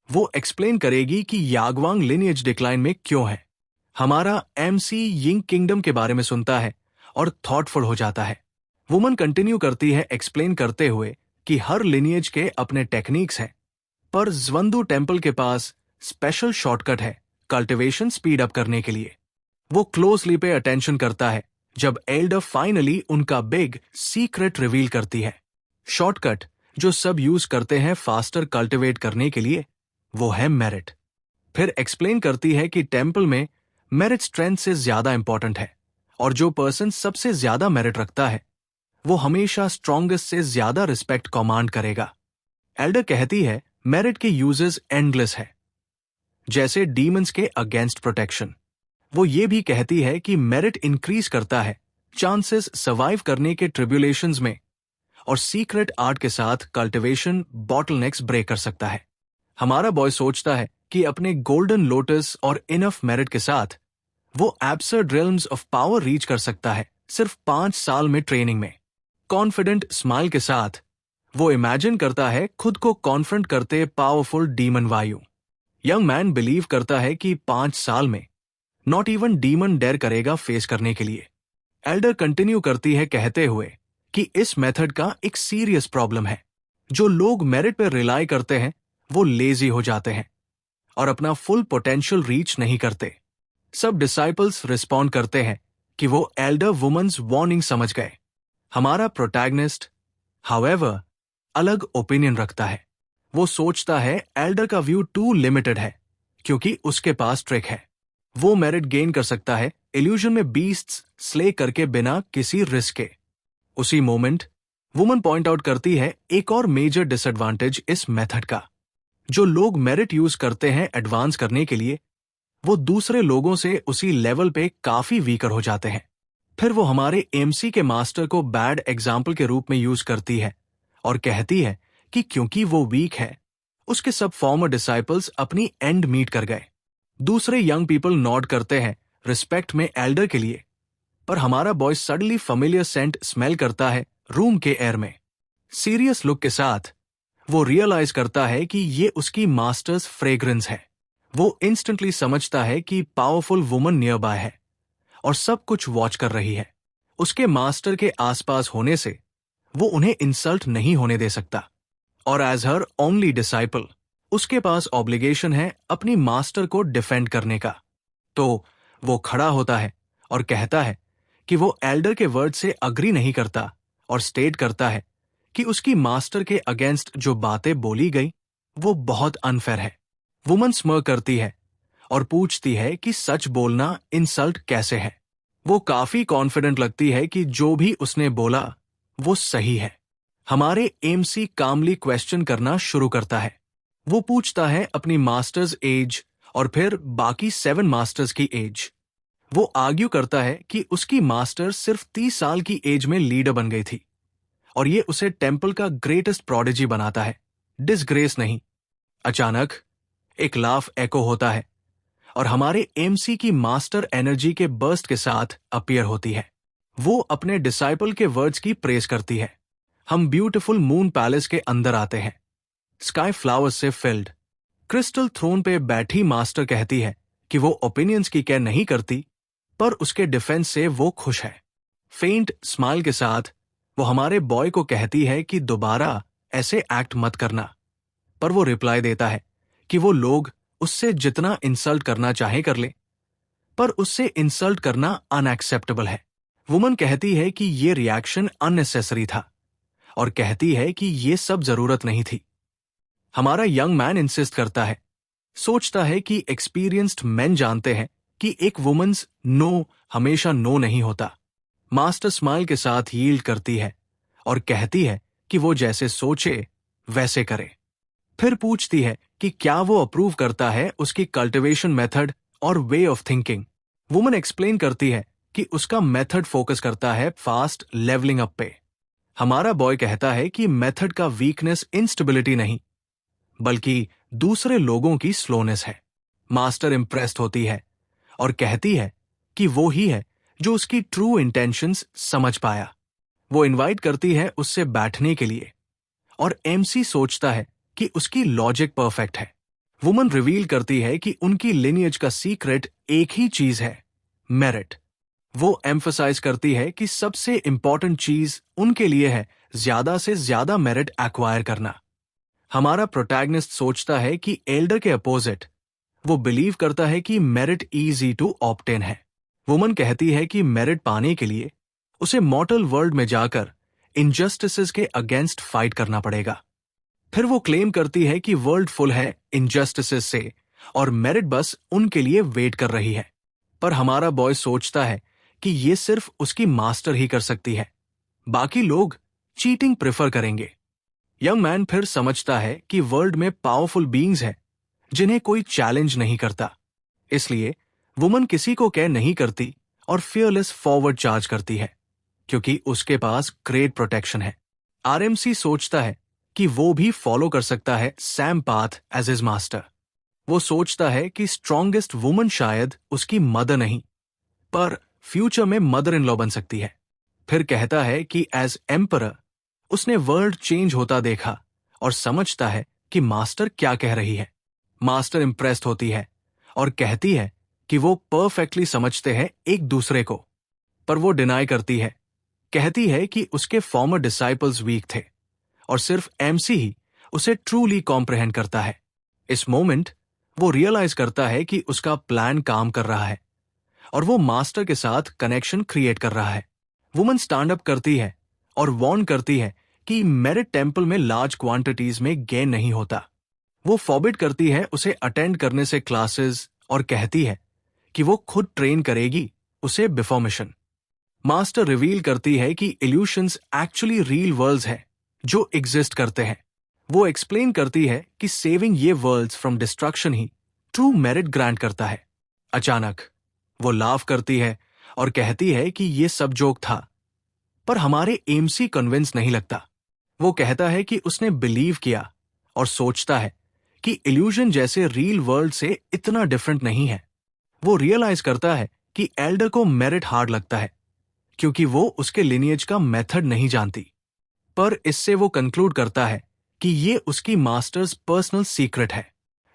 वो एक्सप्लेन करेगी कि यागवांग लिनिएज डिक्लाइन में क्यों है। हमारा एमसी यिंग किंगडम के बारे में सुनता है और थॉटफुल हो जाता है। वुमन कंटिन्यू करती है एक्सप्लेन करते हुए कि हर लिनिएज के अपने टेक्निक्स हैं, पर ज्वंदू टेंपल के पास स्पेशल शॉर्टकट है कल्टिवेशन स्पीड अप करने के लिए। वो क्लोजली पे अटेंशन करता है जब एल्डर फाइनली उनका बिग सीक्रेट रिवील करती है। शॉर्टकट जो सब यूज करते हैं फास्टर कल्टिवेट करने के लिए, वो है मेरिट। फिर एक्सप्लेन करती है कि टेंपल में मेरिट स्ट्रेंथ से ज्यादा इंपॉर्टेंट है और जो पर्सन सबसे ज्यादा मेरिट रखता है वो हमेशा स्ट्रॉन्गेस्ट से ज्यादा रिस्पेक्ट कमांड करेगा। एल्डर कहती है मेरिट के यूजेस एंडलेस है, जैसे डीमंस के अगेंस्ट प्रोटेक्शन। वो ये भी कहती है कि मेरिट इंक्रीज करता है चांसेस सर्वाइव करने के ट्रिब्यूलेशंस में, और सीक्रेट आर्ट के साथ कल्टिवेशन बॉटलनेक्स ब्रेक कर सकता है। हमारा बॉय सोचता है कि अपने गोल्डन लोटस और इनफ मेरिट के साथ वो एब्सर्ड रिल्म्स ऑफ पावर रीच कर सकता है सिर्फ 5 साल में ट्रेनिंग में। कॉन्फिडेंट स्माइल के साथ वो इमेजिन करता है खुद को कॉन्फ्रंट करते पावरफुल डीमन वायु। यंग मैन बिलीव करता है कि 5 साल में नॉट इवन डीमन डेयर करेगा फेस करने के लिए। एल्डर कंटिन्यू करती है कहते हुए कि इस मेथड का एक सीरियस प्रॉब्लम है। जो लोग मेरिट पर रिलाई करते हैं वो लेजी हो जाते हैं और अपना फुल पोटेंशियल रीच नहीं करते। सब डिसाइपल्स रिस्पॉन्ड करते हैं कि वो एल्डर वुमन्स वार्निंग समझ गए। हमारा प्रोटैगनिस्ट हाउएवर अलग ओपिनियन रखता है। वो सोचता है एल्डर का व्यू टू लिमिटेड है क्योंकि उसके पास ट्रिक है। वो मेरिट गेन कर सकता है इल्यूजन में बीस्ट्स स्ले करके बिना किसी रिस्क के। उसी मोमेंट वुमन पॉइंट आउट करती है एक और मेजर डिसएडवांटेज इस मेथड का। जो लोग मेरिट यूज करते हैं एडवांस करने के लिए, वो दूसरे लोगों से उसी लेवल पे काफी वीकर हो जाते हैं। फिर वो हमारे एमसी के मास्टर को बैड एग्जाम्पल के रूप में यूज करती है और कहती है कि क्योंकि वो वीक है, उसके सब फॉर्मर डिसाइपल्स अपनी एंड मीट कर गए। दूसरे यंग पीपल नॉड करते हैं रिस्पेक्ट में एल्डर के लिए, पर हमारा boy suddenly familiar scent smell करता है रूम के एयर में। सीरियस लुक के साथ वो रियलाइज करता है कि ये उसकी मास्टर्स फ्रेग्रेंस है। वो इंस्टेंटली समझता है कि पावरफुल वुमन नियर बाय है और सब कुछ वॉच कर रही है। उसके मास्टर के आसपास होने से वो उन्हें इंसल्ट नहीं होने दे सकता, और एज हर ओनली डिसाइपल उसके पास ऑब्लिगेशन है अपनी मास्टर को डिफेंड करने का। तो वो खड़ा होता है और कहता है कि वो एल्डर के वर्ड से अग्री नहीं करता और स्टेट करता है कि उसकी मास्टर के अगेंस्ट जो बातें बोली गई वो बहुत अनफेयर है। वुमन स्मर करती है और पूछती है कि सच बोलना इंसल्ट कैसे है। वो काफी कॉन्फिडेंट लगती है कि जो भी उसने बोला वो सही है। हमारे एमसी कामली क्वेश्चन करना शुरू करता है। वो पूछता है अपनी मास्टर्स एज और फिर बाकी 7 मास्टर्स की एज। वो आर्ग्यू करता है कि उसकी मास्टर सिर्फ 30 साल की एज में लीडर बन गई थी और ये उसे टेम्पल का ग्रेटेस्ट प्रोडिजी बनाता है, डिसग्रेस नहीं। अचानक एक लाफ एको होता है और हमारे एमसी की मास्टर एनर्जी के बर्स्ट के साथ अपीयर होती है। वो अपने डिसाइपल के वर्ड्स की प्रेज करती है। हम ब्यूटीफुल मून पैलेस के अंदर आते हैं, स्काई फ्लावर्स से फिल्ड। क्रिस्टल थ्रोन पे बैठी मास्टर कहती है कि वो ओपिनियंस की केयर नहीं करती, पर उसके डिफेंस से वो खुश है। फेंट स्माइल के साथ वो हमारे बॉय को कहती है कि दोबारा ऐसे एक्ट मत करना, पर वो रिप्लाई देता है कि वो लोग उससे जितना इंसल्ट करना चाहे कर ले, पर उससे इंसल्ट करना अनएक्सेप्टेबल है। वुमन कहती है कि ये रिएक्शन अननेसेसरी था और कहती है कि ये सब जरूरत नहीं थी। हमारा यंग मैन इंसिस्ट करता है, सोचता है कि एक्सपीरियंस्ड मेन जानते हैं कि एक वुमन्स नो हमेशा नो नहीं होता। मास्टर स्माइल के साथ यील्ड करती है और कहती है कि वो जैसे सोचे वैसे करे। फिर पूछती है कि क्या वो अप्रूव करता है उसकी कल्टिवेशन मेथड और way of thinking. Woman explain करती है कि उसका मेथड फोकस करता है फास्ट लेवलिंग अप पे। हमारा बॉय कहता है कि मेथड का वीकनेस इंस्टेबिलिटी नहीं, बल्कि दूसरे लोगों की स्लोनेस है। मास्टर इंप्रेस्ड होती है और कहती है कि वो ही है जो उसकी ट्रू इंटेंशंस समझ पाया। वो इनवाइट करती है उससे बैठने के लिए और एमसी सोचता है कि उसकी लॉजिक परफेक्ट है। वुमन रिवील करती है कि उनकी लिनियज का सीक्रेट एक ही चीज है, मेरिट। वो एम्फसाइज करती है कि सबसे इंपॉर्टेंट चीज उनके लिए है ज्यादा से ज्यादा मेरिट एक्वायर करना। हमारा प्रोटैगनिस्ट सोचता है कि एल्डर के अपोजिट वो बिलीव करता है कि मेरिट इजी टू ऑब्टेन है। वुमन कहती है कि मेरिट पाने के लिए उसे मॉर्टल वर्ल्ड में जाकर इनजस्टिसेस के अगेंस्ट फाइट करना पड़ेगा। फिर वो क्लेम करती है कि वर्ल्ड फुल है इनजस्टिसेस से और मेरिट बस उनके लिए वेट कर रही है। पर हमारा बॉय सोचता है कि ये सिर्फ उसकी मास्टर ही कर सकती है, बाकी लोग चीटिंग प्रेफर करेंगे। यंग मैन फिर समझता है कि वर्ल्ड में पावरफुल बीइंग्स हैं जिन्हें कोई चैलेंज नहीं करता, इसलिए वुमन किसी को केयर नहीं करती और फियरलेस फॉरवर्ड चार्ज करती है क्योंकि उसके पास ग्रेट प्रोटेक्शन है। आरएमसी सोचता है कि वो भी फॉलो कर सकता है same path as his master. वो सोचता है कि स्ट्रॉन्गेस्ट वुमन शायद उसकी मदर नहीं, पर फ्यूचर में मदर इन लॉ बन सकती है। फिर कहता है कि एज एम्परर उसने वर्ल्ड चेंज होता देखा और समझता है कि मास्टर क्या कह रही है। मास्टर इंप्रेस्ड होती है और कहती है कि वो परफेक्टली समझते हैं एक दूसरे को, पर वो डिनाई करती है। कहती है कि उसके फॉर्मर डिसाइपल्स वीक थे और सिर्फ एमसी ही उसे ट्रूली कॉम्प्रहेंड करता है। इस मोमेंट वो रियलाइज करता है कि उसका प्लान काम कर रहा है और वो मास्टर के साथ कनेक्शन क्रिएट कर रहा है। वुमन स्टैंड अप करती है और वार्न करती है कि मेरिट टेम्पल में लार्ज क्वांटिटीज में गेन नहीं होता। वो फॉरबिड करती है उसे अटेंड करने से क्लासेस और कहती है कि वो खुद ट्रेन करेगी उसे बिफोर मिशन। मास्टर रिवील करती है कि इल्यूशंस एक्चुअली रियल वर्ल्ड्स हैं जो एग्जिस्ट करते हैं। वो एक्सप्लेन करती है कि सेविंग ये वर्ल्ड्स फ्रॉम डिस्ट्रक्शन ही ट्रू मेरिट ग्रांट करता है। अचानक वो लाफ करती है और कहती है कि ये सब जोक था, पर हमारे एमसी कन्विंस नहीं लगता। वो कहता है कि उसने बिलीव किया और सोचता है कि इल्यूजन जैसे रियल वर्ल्ड से इतना डिफरेंट नहीं है। वो रियलाइज करता है कि एल्डर को मेरिट हार्ड लगता है क्योंकि वो उसके लिनिएज का मेथड नहीं जानती, पर इससे वो कंक्लूड करता है कि ये उसकी मास्टर्स पर्सनल सीक्रेट है।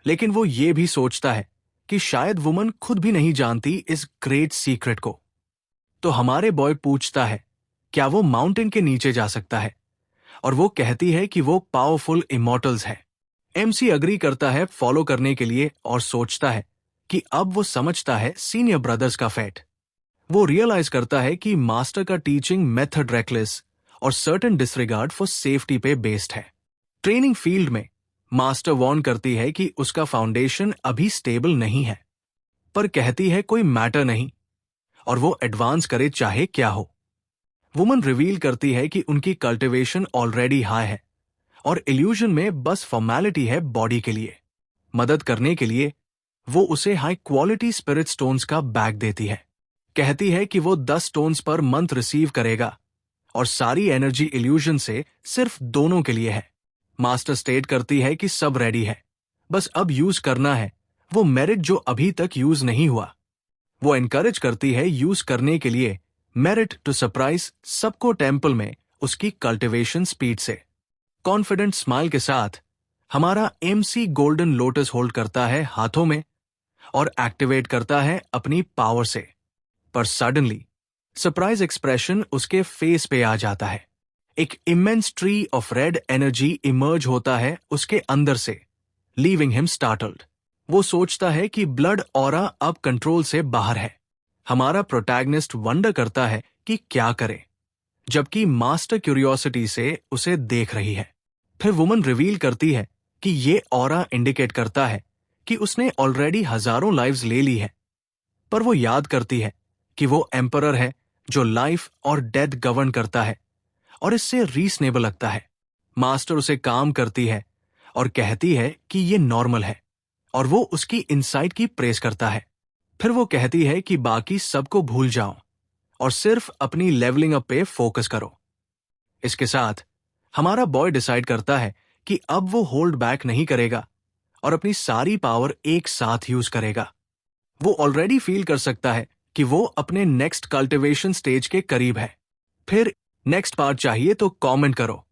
लेकिन वो ये भी सोचता है कि शायद वुमन खुद भी नहीं जानती इस ग्रेट सीक्रेट को। तो हमारे बॉय पूछता है क्या वो माउंटेन के नीचे जा सकता है, और वो कहती है कि वो पावरफुल इमॉर्टल्स है। एमसी अग्री करता है फॉलो करने के लिए और सोचता है कि अब वो समझता है सीनियर ब्रदर्स का फेट। वो रियलाइज करता है कि मास्टर का टीचिंग मेथड रेकलेस और सर्टेन डिसरिगार्ड फॉर सेफ्टी पे बेस्ड है। ट्रेनिंग फील्ड में मास्टर वार्न करती है कि उसका फाउंडेशन अभी स्टेबल नहीं है, पर कहती है कोई मैटर नहीं और वो एडवांस करे चाहे क्या हो। वुमन रिवील करती है कि उनकी कल्टिवेशन ऑलरेडी हाई है और इल्यूजन में बस फॉर्मेलिटी है बॉडी के लिए। मदद करने के लिए वो उसे हाई क्वालिटी स्पिरिट स्टोन्स का बैग देती है। कहती है कि वो 10 स्टोन्स पर मंथ रिसीव करेगा और सारी एनर्जी इल्यूजन से सिर्फ दोनों के लिए है। मास्टर स्टेट करती है कि सब रेडी है, बस अब यूज करना है वो मेरिट जो अभी तक यूज नहीं हुआ। वो एनकरेज करती है यूज करने के लिए मेरिट टू सरप्राइज सबको टेम्पल में उसकी कल्टिवेशन स्पीड से। कॉन्फिडेंट स्माइल के साथ हमारा एमसी गोल्डन लोटस होल्ड करता है हाथों में और एक्टिवेट करता है अपनी पावर से। पर सडनली सरप्राइज एक्सप्रेशन उसके फेस पे आ जाता है। एक immense tree of red energy emerge होता है उसके अंदर से, लीविंग हिम स्टार्टल्ड। वो सोचता है कि ब्लड ऑरा अब कंट्रोल से बाहर है। हमारा प्रोटैगनिस्ट वंडर करता है कि क्या करे, जबकि मास्टर क्यूरियोसिटी से उसे देख रही है। फिर वुमन रिवील करती है कि ये ऑरा इंडिकेट करता है कि उसने ऑलरेडी हजारों लाइव्स ले ली है, पर वो याद करती है कि वो एम्परर है जो लाइफ और डेथ गवर्न करता है और इससे रीजनेबल लगता है। मास्टर उसे काम करती है और कहती है कि ये नॉर्मल है और वो उसकी इनसाइट की प्रेस करता है। फिर वो कहती है कि बाकी सबको भूल जाओ और सिर्फ अपनी लेवलिंग अप पे फोकस करो। इसके साथ हमारा बॉय डिसाइड करता है कि अब वो होल्ड बैक नहीं करेगा और अपनी सारी पावर एक साथ यूज करेगा। वो ऑलरेडी फील कर सकता है कि वो अपने नेक्स्ट कल्टिवेशन स्टेज के करीब है। फिर नेक्स्ट पार्ट चाहिए तो कमेंट करो।